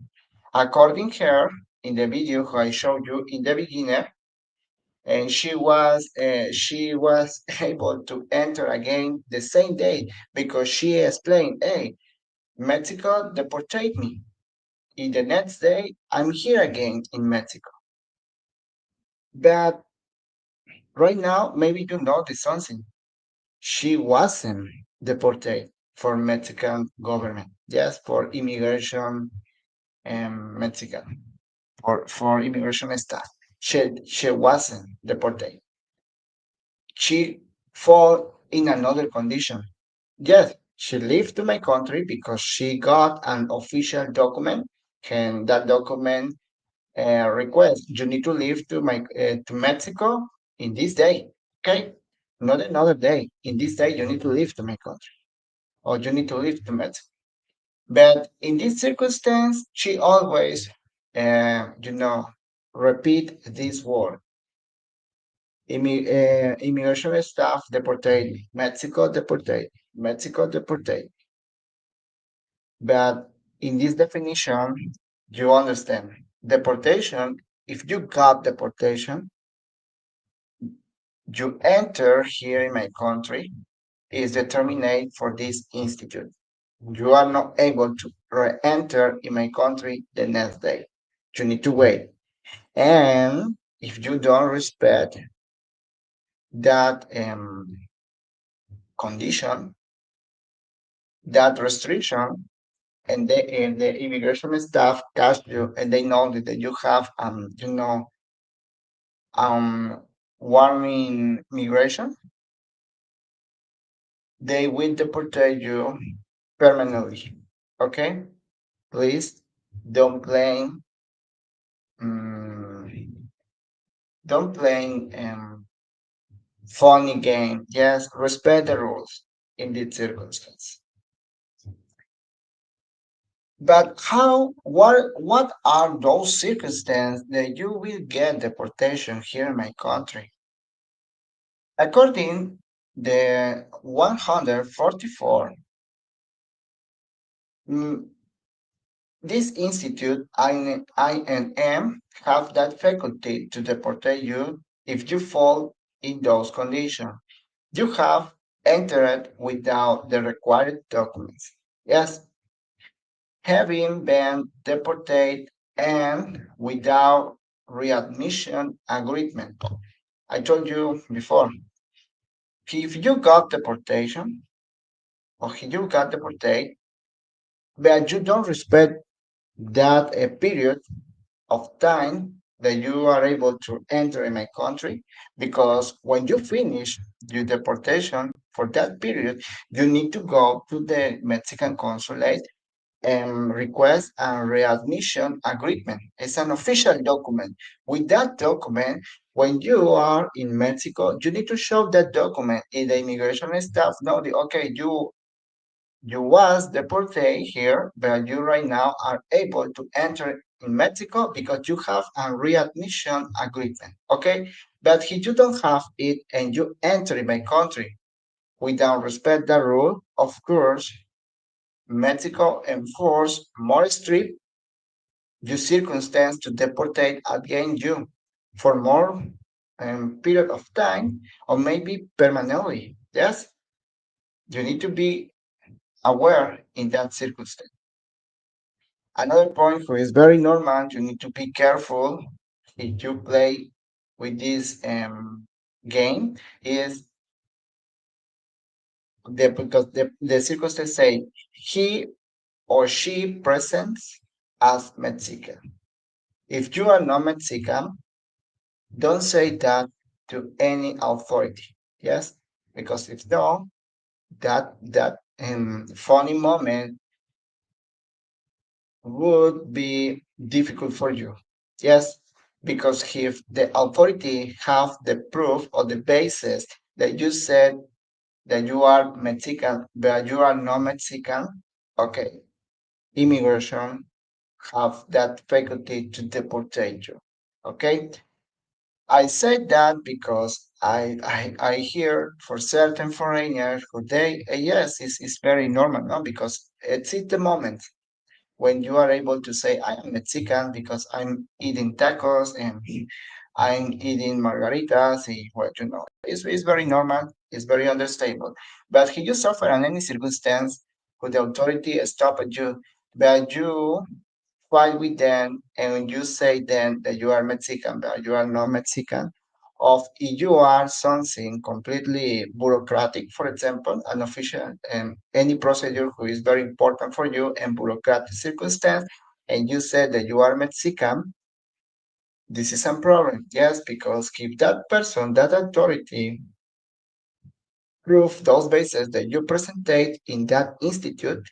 S1: According her, in the video I showed you in the beginning, and she was able to enter again the same day because she explained, hey, Mexico deported me. In the next day, I'm here again in Mexico. But right now, maybe you notice something. She wasn't deported for Mexican government, just for immigration and Mexican, for immigration staff. She wasn't deported. She fall in another condition. Yes, she lived to my country because she got an official document, and that document request you need to leave to Mexico in this day. Okay, not another day. In this day, you need to leave to my country, or you need to leave to Mexico. But in this circumstance, she always, you know, repeat this word. Immigration staff deported, Mexico deported, Mexico deported. But in this definition, you understand deportation. If you got deportation, you enter here in my country is determined for this institute. You are not able to re-enter in my country the next day. You need to wait. And if you don't respect that condition, that restriction, and the immigration staff catch you and they know that you have um warning migration, they will deport you permanently. Okay? Please don't play um, don't play funny game. Yes, respect the rules in this circumstance. But what are those circumstances that you will get deportation here in my country? According the 144, mm, this institute INM have that faculty to deport you if you fall in those conditions. You have entered without the required documents. Yes, having been deported and without readmission agreement. I told you before, if you got deportation or if you got deported, but you don't respect that period of time that you are able to enter in my country, because when you finish your deportation for that period, you need to go to the Mexican consulate and request a readmission agreement. It's an official document. With that document, when you are in Mexico, you need to show that document. And the immigration staff know that, okay, you was deported here, but you right now are able to enter in Mexico because you have a readmission agreement. Okay, but if you don't have it and you enter in my country without respect the rule, of course, Mexico enforce more strict your circumstance to deportate against you for more period of time or maybe permanently. Yes, you need to be aware in that circumstance. Another point who is very normal, you need to be careful if you play with this game is because the circumstance say he or she presents as Mexican. If you are not Mexican, don't say that to any authority. Yes, because if no, that funny moment would be difficult for you. Yes, because if the authority have the proof or the basis that you said that you are Mexican, but you are not Mexican, okay, immigration have that faculty to deportate you. Okay, I said that because I hear for certain foreigners who they yes, it's very normal, no, because it's at the moment when you are able to say I am Mexican because I'm eating tacos and I'm eating margaritas, well, it's very normal, it's very understandable. But if you suffer in any circumstance, who the authority stop at you, but you fight with them and you say then that you are Mexican, but you are not Mexican, of if you are something completely bureaucratic, for example, an official and any procedure who is very important for you and bureaucratic circumstance, and you said that you are Mexican, this is a problem. Yes, because if that person, that authority, prove those bases that you presented in that institute,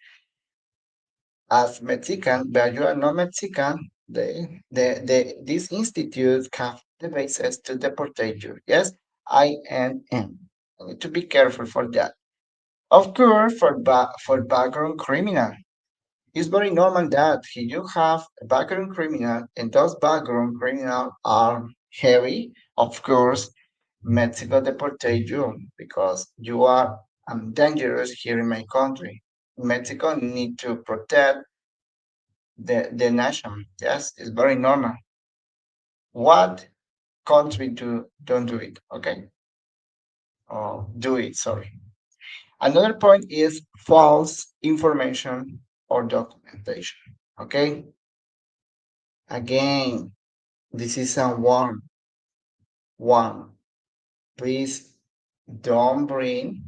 S1: as Mexican, but you are not Mexican, this institute have the basis to deportate you. Yes, INN. You need to be careful for that. Of course, for background criminal, it's very normal that if you have a background criminal and those background criminal are heavy, of course, Mexico deportate you because you are dangerous here in my country. Mexico need to protect the nation. Yes, it's very normal. What country don't do it? Okay, or do it? Sorry. Another point is false information or documentation. Okay, again, this is a one. One, please don't bring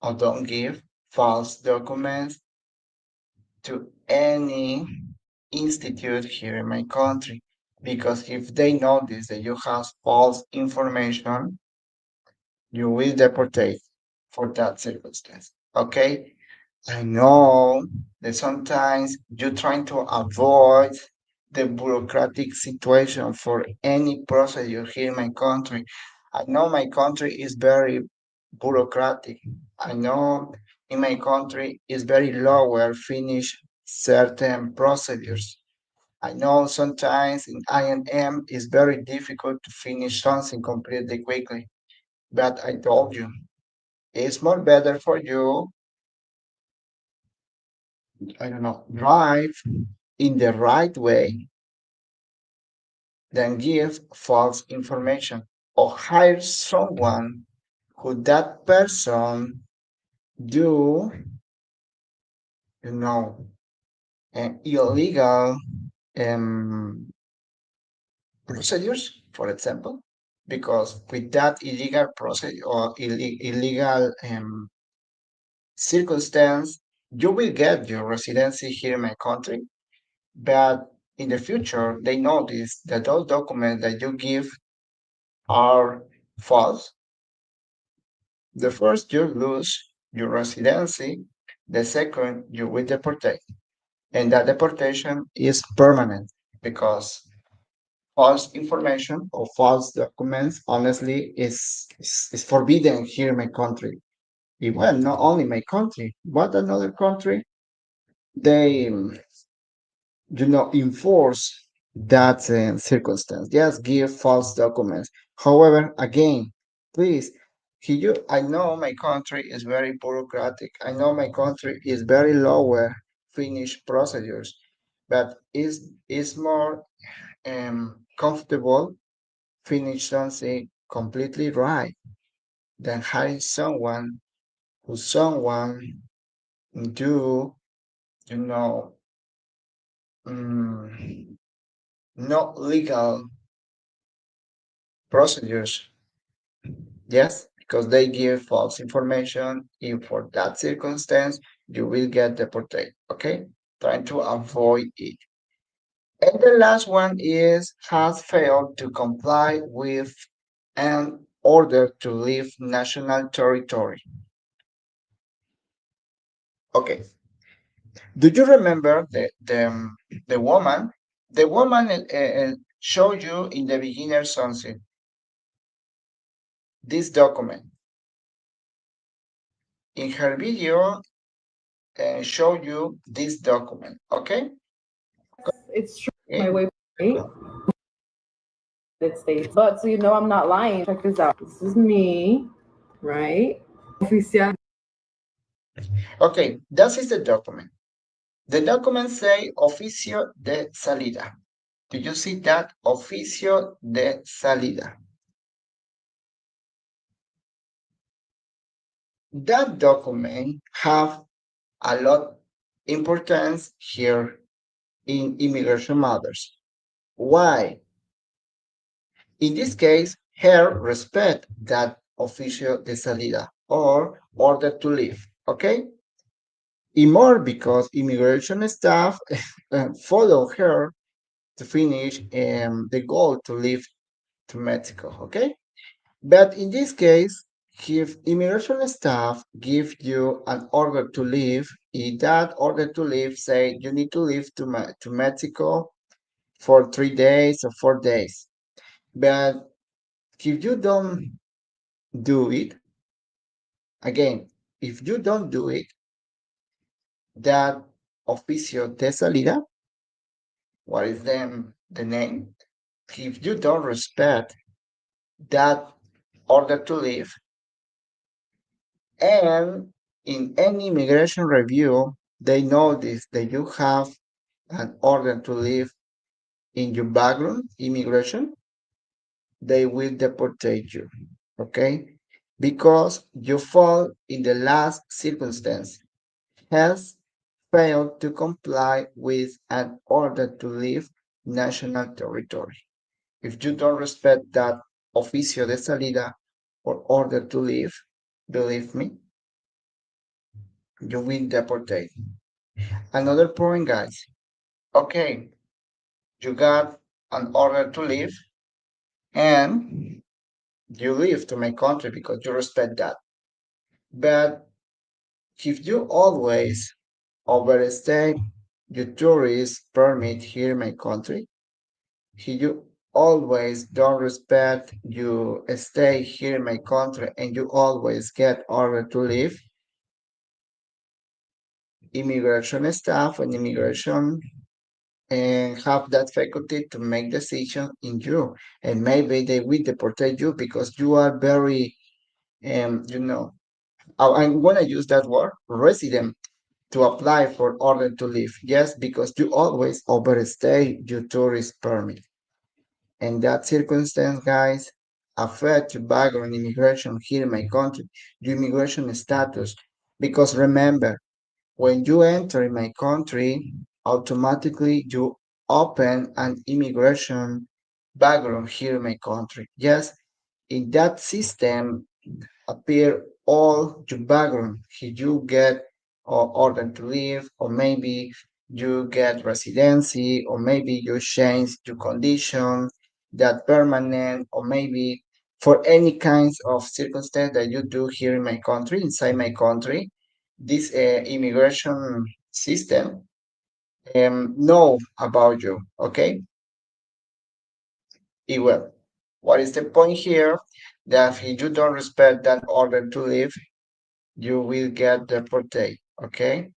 S1: or don't give false documents to any institute here in my country because if they notice that you have false information, you will deportate for that circumstance. Okay? I know that sometimes you're trying to avoid the bureaucratic situation for any procedure here in my country. I know my country is very bureaucratic. I know in my country is very lower finish certain procedures. I know sometimes in INM it's very difficult to finish something completely quickly, but I told you it's more better for you, I don't know, drive in the right way than give false information or hire someone who that person do, you know, illegal um, procedures, for example, because with that illegal procedure or illegal circumstance, you will get your residency here in my country, but in the future, they notice that those documents that you give are false. The first, you lose your residency. The second, you will deportate. And that deportation is permanent because false information or false documents, honestly, is forbidden here in my country. Well, not only my country, but another country, they enforce that circumstance. Just give false documents. However, again, please, I know my country is very bureaucratic. I know my country is very lower finished procedures, but is more comfortable finish something completely right than hiring someone do you know mm, not legal procedures. Yes, because they give false information. If for that circumstance, you will get deported. Okay, trying to avoid it. And the last one is has failed to comply with an order to leave national territory. Okay. Do you remember the woman? The woman showed you in the beginner sunset this document. In her video, showed you this document. Okay.
S2: It's true. My
S1: Okay.
S2: way, right? United States. But so you know I'm not lying. Check this out. This is me, right? Oficial.
S1: Okay. That is the document. The document say oficio de salida. Do you see that? Oficio de salida. That document have a lot importance here in immigration matters. Why? In this case, her respect that oficio de salida or order to leave. Okay? And more because immigration staff follow her to finish the goal to leave to Mexico. Okay? But in this case, if immigration staff give you an order to leave, if that order to leave say you need to leave to Mexico for 3 days or 4 days, but if you don't do it, again, if you don't do it, that oficio de salida, what is the name? If you don't respect that order to leave, and in any immigration review, they notice that you have an order to leave in your background, immigration, they will deportate you, okay? Because you fall in the last circumstance, has failed to comply with an order to leave national territory. If you don't respect that oficio de salida or order to leave, believe me, you will deportate. Another point, guys. Okay, you got an order to leave and you leave to my country because you respect that. But if you always overstay your tourist permit here in my country, if you always don't respect you stay here in my country and you always get order to leave, immigration staff and immigration and have that faculty to make decision in you, and maybe they will deport you because you are very you know, I'm gonna use that word resident to apply for order to live. Yes, because you always overstay your tourist permit. And that circumstance, guys, affect your background immigration here in my country, your immigration status. Because remember, when you enter in my country, automatically you open an immigration background here in my country. Yes, in that system, appear all your background. If you get order to live, or maybe you get residency, or maybe you change your condition, that permanent, or maybe for any kinds of circumstance that you do here in my country, inside my country, this immigration system know about you. Okay, it will. What is the point here? That if you don't respect that order to live, you will get deported. Okay?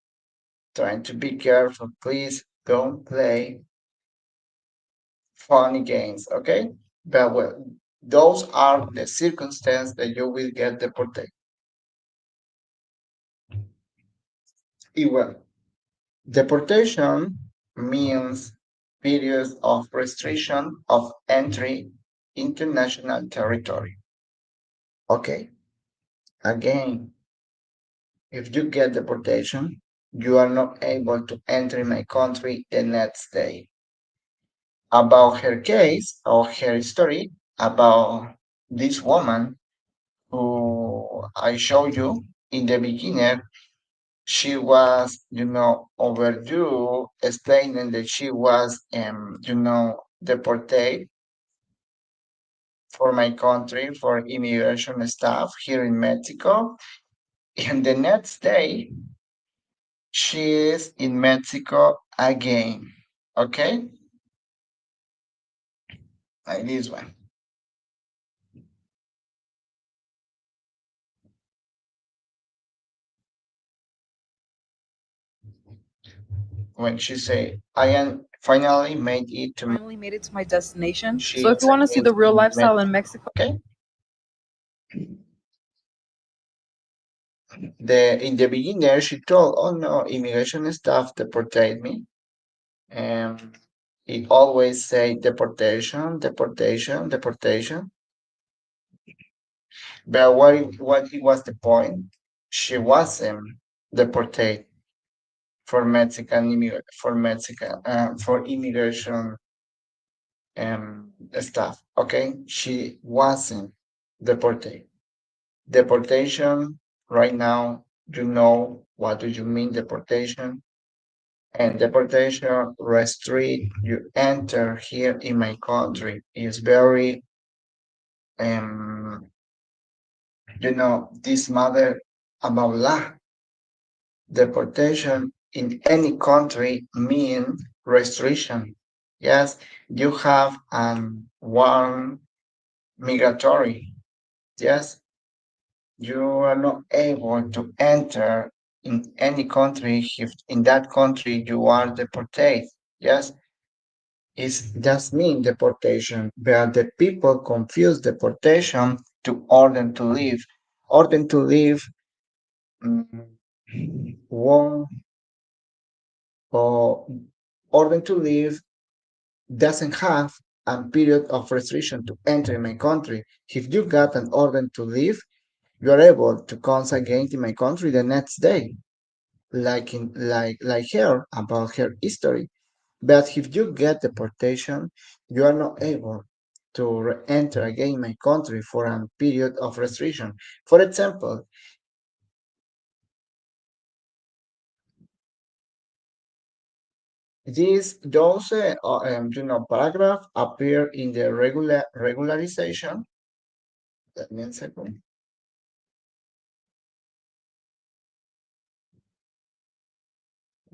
S1: Trying to be careful. Please don't play funny games. Okay? But well, those are the circumstances that you will get deported. Well, deportation means periods of restriction of entry into national territory. Okay? Again, if you get deportation, you are not able to enter my country the next day. About her case or her story about this woman who I showed you in the beginning. she was, overdue, explaining that she was, deported for my country for immigration staff here in Mexico. And the next day, she is in Mexico again. Okay? Like this one. When she say, I am finally made it to
S2: Finally made it to my destination.
S1: she
S2: So if you
S1: is
S2: want to see
S1: again
S2: the real
S1: in
S2: lifestyle in
S1: Mexico.
S2: Mexico,
S1: Okay? In the beginning she told, oh no, immigration staff deported me. And it always say deportation, deportation, deportation. But what it was the point? She wasn't deported for for immigration stuff. Okay, she wasn't deported. Deportation right now, what do you mean deportation? And deportation restrict you enter here in my country is very um this matter about law. Deportation in any country mean restriction. Yes, you have one migratory. Yes, you are not able to enter in any country if in that country you are deported. Yes, it does mean deportation, but the people confuse deportation to order to leave. Order to leave mm, one or order to leave doesn't have a period of restriction to enter my country. If you got an order to leave, you are able to come again to my country the next day, like her about her history. But if you get deportation, you are not able to enter again my country for a period of restriction. For example, those paragraph appear in the regularization. Let me a second.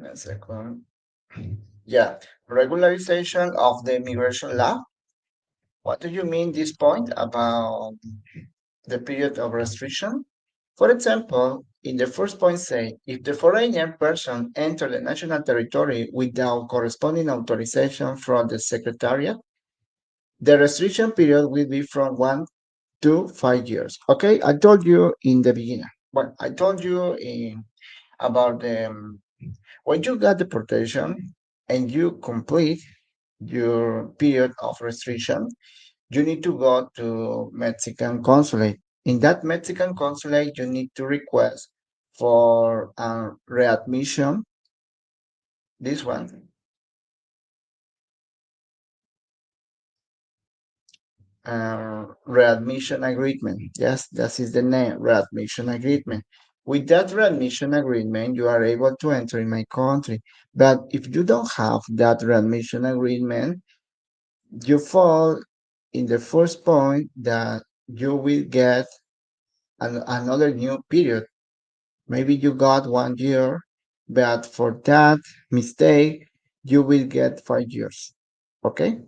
S1: A second. Yeah, regularization of the immigration law. What do you mean this point about the period of restriction? For example, in the first point say, if the foreigner person enter the national territory without corresponding authorization from the Secretariat, the restriction period will be from 1 to 5 years. Okay, I told you in the beginning. Well, I told you about when you got deportation and you complete your period of restriction, you need to go to Mexican consulate. In that Mexican consulate, you need to request for a readmission. This one, readmission agreement. Yes, that is the name, readmission agreement. With that readmission agreement, you are able to enter in my country. But if you don't have that readmission agreement, you fall in the first point that you will get another new period. Maybe you got 1 year, but for that mistake, you will get 5 years. Okay?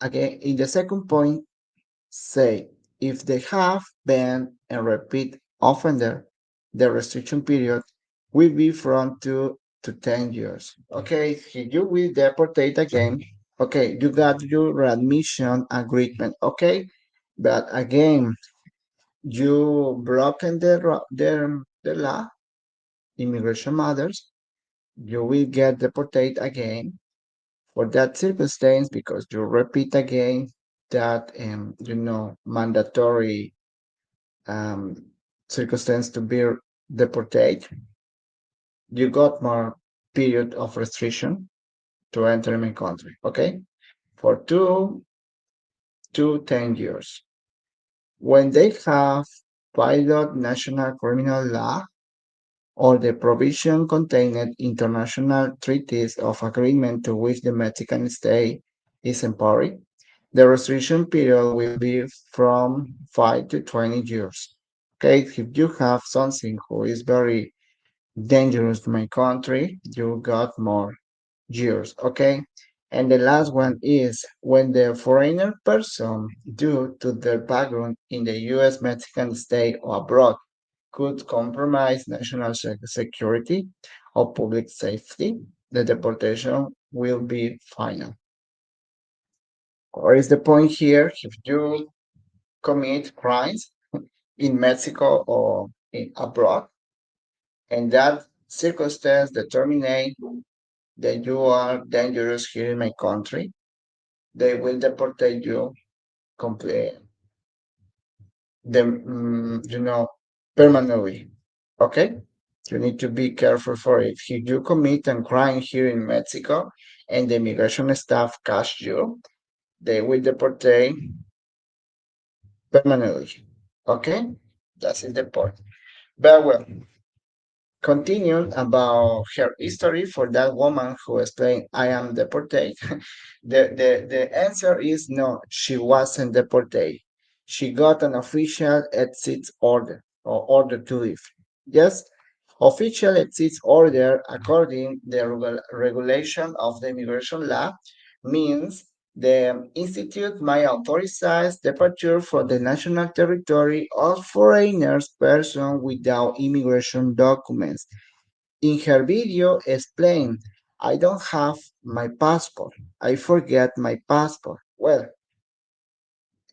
S1: Again, in the second point, say if they have been a repeat offender, the restriction period will be from 2 to 10 years. Okay, if you will deportate again, okay, you got your readmission agreement, okay, but again, you broken the law, immigration matters, you will get deported again for that circumstance because you repeat again that mandatory um, circumstance to be deported. You got more period of restriction to enter my country. Okay, for 2 to 10 years. When they have pilot national criminal law, or the provision contained international treaties of agreement to which the Mexican state is a party. The restriction period will be from 5 to 20 years. Okay, if you have something who is very dangerous to my country, you got more years. Okay, and the last one is when the foreigner person, due to their background in the U.S., Mexican state, or abroad, could compromise national security or public safety, the deportation will be final. Or is the point here if you commit crimes in Mexico or abroad, and that circumstance determine that you are dangerous here in my country, they will deport you completely, permanently. Okay? You need to be careful for it. If you commit a crime here in Mexico and the immigration staff catch you, they will deport you permanently. Okay? That's the point. But well, continuing about her history for that woman who explained, I am deported, the answer is no, she wasn't deported. She got an official exit order or order to leave. Yes, official exit order, according the regulation of the immigration law, means the institute may authorize departure for the national territory of foreigners person without immigration documents. In her video explained, I don't have my passport. I forget my passport. Well,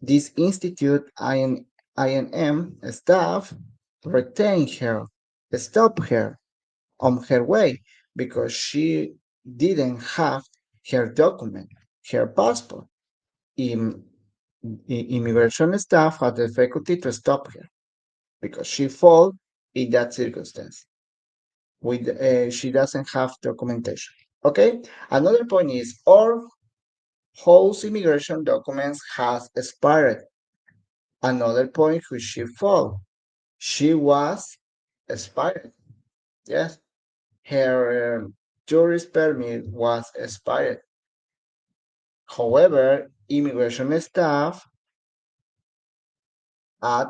S1: this institute INM staff retained her, stopped her on her way because she didn't have her document, her passport. Im- Immigration staff had the faculty to stop her because she fall in that circumstance. She doesn't have documentation. Okay. Another point is all host immigration documents has expired. Another point which she fall. She was expired. Yes. Her tourist permit was expired. However, immigration staff add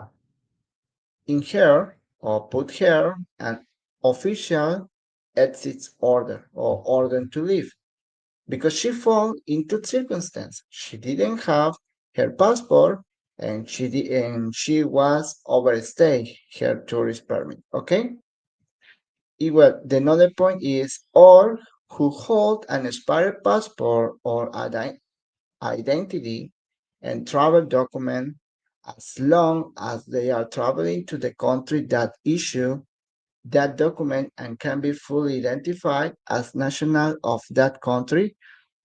S1: in her or put her an official exit order or order to leave because she fall into circumstance. She didn't have her passport and she was overstay her tourist permit. Okay. Well, the another point is all who hold an expired passport or identity and travel document as long as they are traveling to the country that issue that document and can be fully identified as national of that country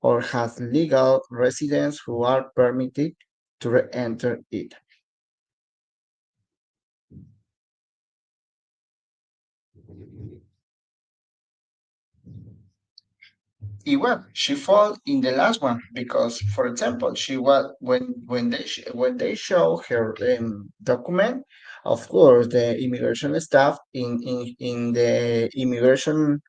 S1: or has legal residents who are permitted to enter it. Well, she fall in the last one because, for example, she was when they show her document, of course, the immigration staff in the immigration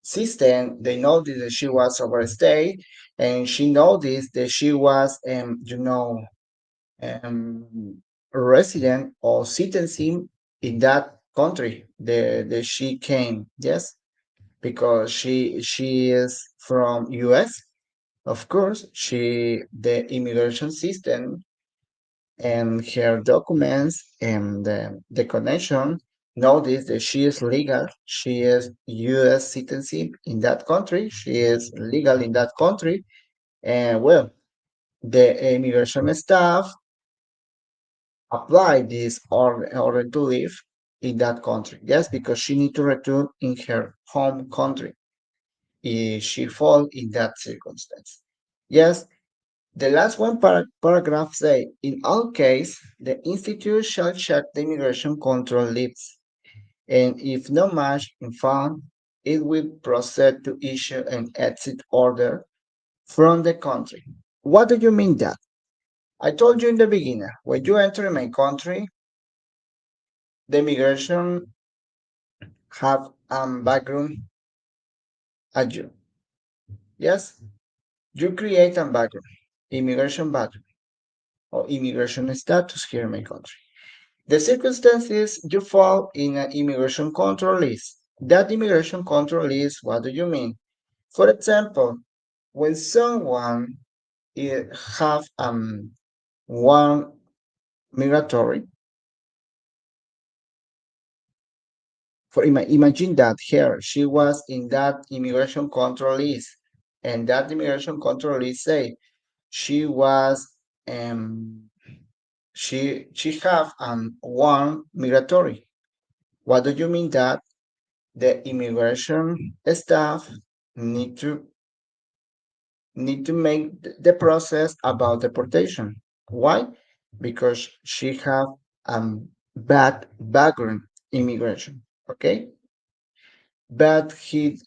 S1: system they noticed that she was overstayed, and she noticed that she was resident or citizen in that country that she came. Yes, because she is from US. Of course, the immigration system and her documents and the connection notice that she is legal. She is US citizen in that country. She is legal in that country. And well, the immigration staff apply this order to live in that country. Yes, because she need to return in her home country if she fall in that circumstance. Yes, the last one paragraph say, in all case, the institute shall check the immigration control lists, and if no match is found, it will proceed to issue an exit order from the country. What do you mean that? I told you in the beginning, when you enter my country, the immigration have background at you. Yes, you create a background, immigration background or immigration status here in my country. The circumstances you fall in an immigration control list. That immigration control list, what do you mean? For example, when someone have one migratory, imagine that here she was in that immigration control list, and that immigration control list say she was um she have one migratory. What do you mean that the immigration staff need to make the process about deportation? Why? Because she have bad background immigration. Okay, but his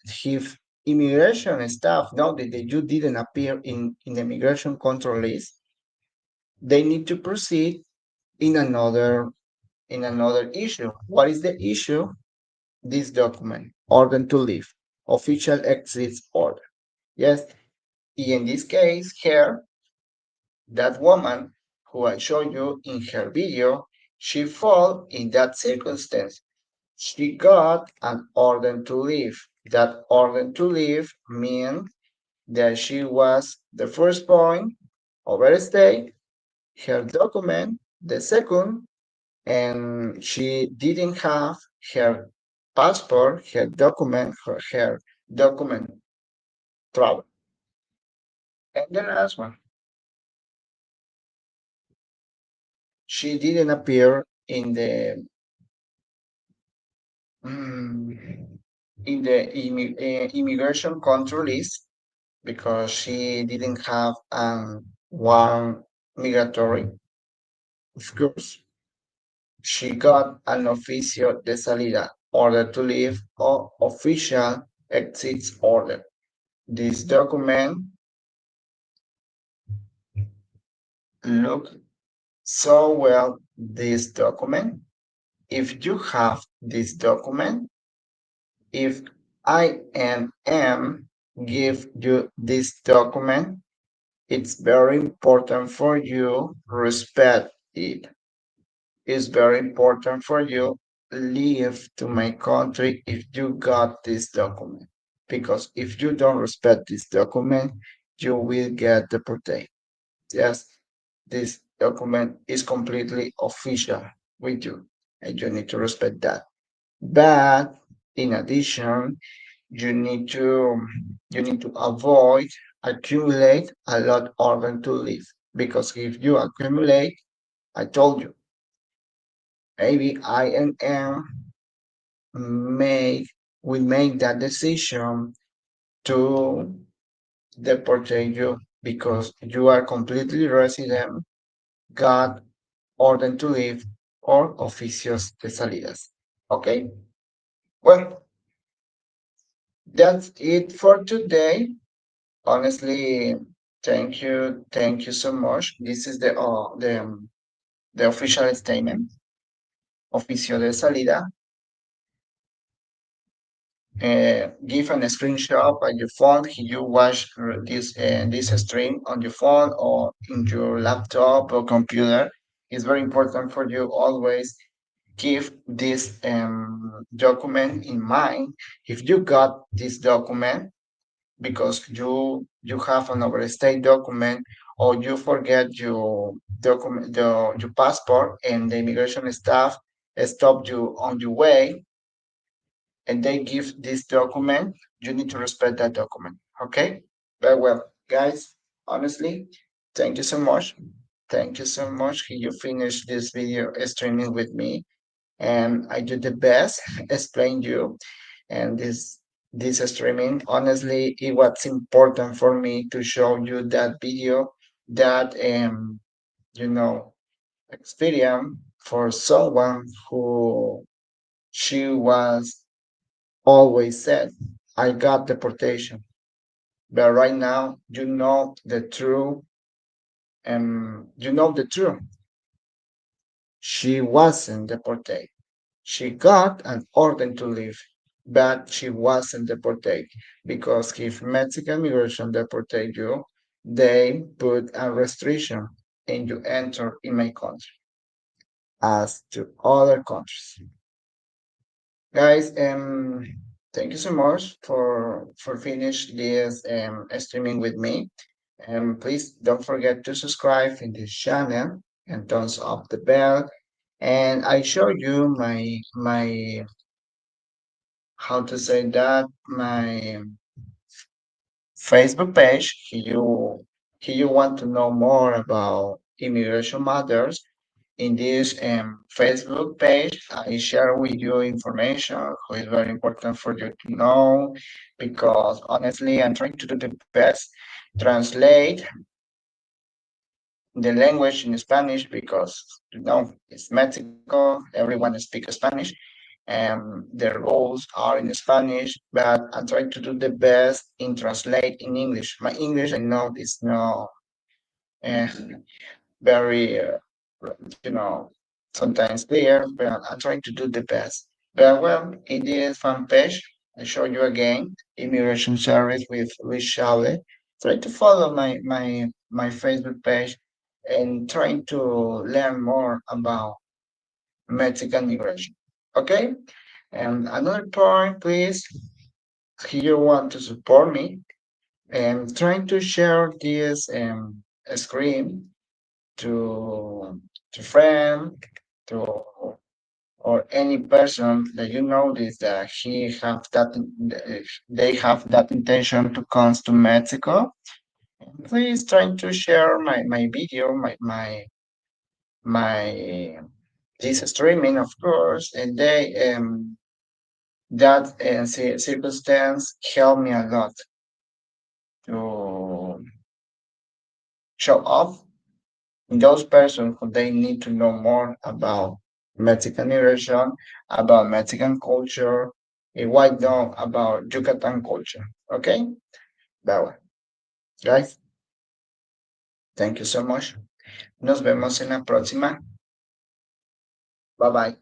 S1: immigration staff know that you didn't appear in the immigration control list. They need to proceed in another issue. What is the issue? This document, order to leave, official exit order. Yes, in this case, here, that woman who I showed you in her video, she fall in that circumstance. She got an order to leave. That order to leave means that she was the first point overstay her document, the second, and she didn't have her passport, her document travel. And the last one, she didn't appear mm, in the immigration control list because she didn't have one migratory. Of course, she got an oficio de salida, order to leave, or official exit order. This document look so well. This document, if you have this document, if INM give you this document, it's very important for you respect it. It's very important for you leave to my country if you got this document. Because if you don't respect this document, you will get deported. Yes, this document is completely official with you, and you need to respect that. But in addition, you need to avoid accumulate a lot order to live because if you accumulate, I told you, maybe INM make will make that decision to deport you because you are completely resident, got order to live or oficios de salidas. Okay, well, that's it for today. Honestly, thank you so much. This is the official statement, oficio de salida. Give a screenshot on your phone. You watch this stream on your phone or in your laptop or computer. It's very important for you always keep this document in mind. If you got this document because you have an overstay document or you forget your document your passport and the immigration staff stopped you on your way and they give this document, you need to respect that document. Okay? Very well, guys. Honestly, thank you so much. Thank you so much. You finished this video streaming with me, and I do the best explain you. And this streaming, honestly, it was important for me to show you that video, that you know experience for someone who she was always said, I got deportation. But right now, you know the truth, and you know the truth. She wasn't deported. She got an order to leave. but she wasn't deported because if Mexican migration deported you, they put a restriction and you enter in my country as to other countries. Guys, thank you so much for finish this streaming with me. And please don't forget to subscribe in this channel and turn off the bell. And I show you my how to say that my Facebook page. If you want to know more about immigration matters, in this Facebook page, I share with you information who is very important for you to know because honestly, I'm trying to do the best, translate the language in Spanish because it's Mexico, everyone speaks Spanish, and the rules are in Spanish, but I'm trying to do the best in translate in English. My English, I know, is not uh, very, you know, sometimes clear, but I'm trying to do the best. But well, in this fan page, I show you again immigration service with Shale. Try to follow my Facebook page and trying to learn more about Mexican migration. Okay? And another point, please, if you want to support me, and trying to share this screen to friend, to or any person that you notice that he have that they have that intention to come to Mexico. Please try to share my video, my this streaming, of course, and they that circumstance helped me a lot to show off those persons who they need to know more about Mexican immigration, about Mexican culture, and why not about Yucatan culture. Okay? That one. Guys, thank you so much. Nos vemos en la próxima. Bye bye.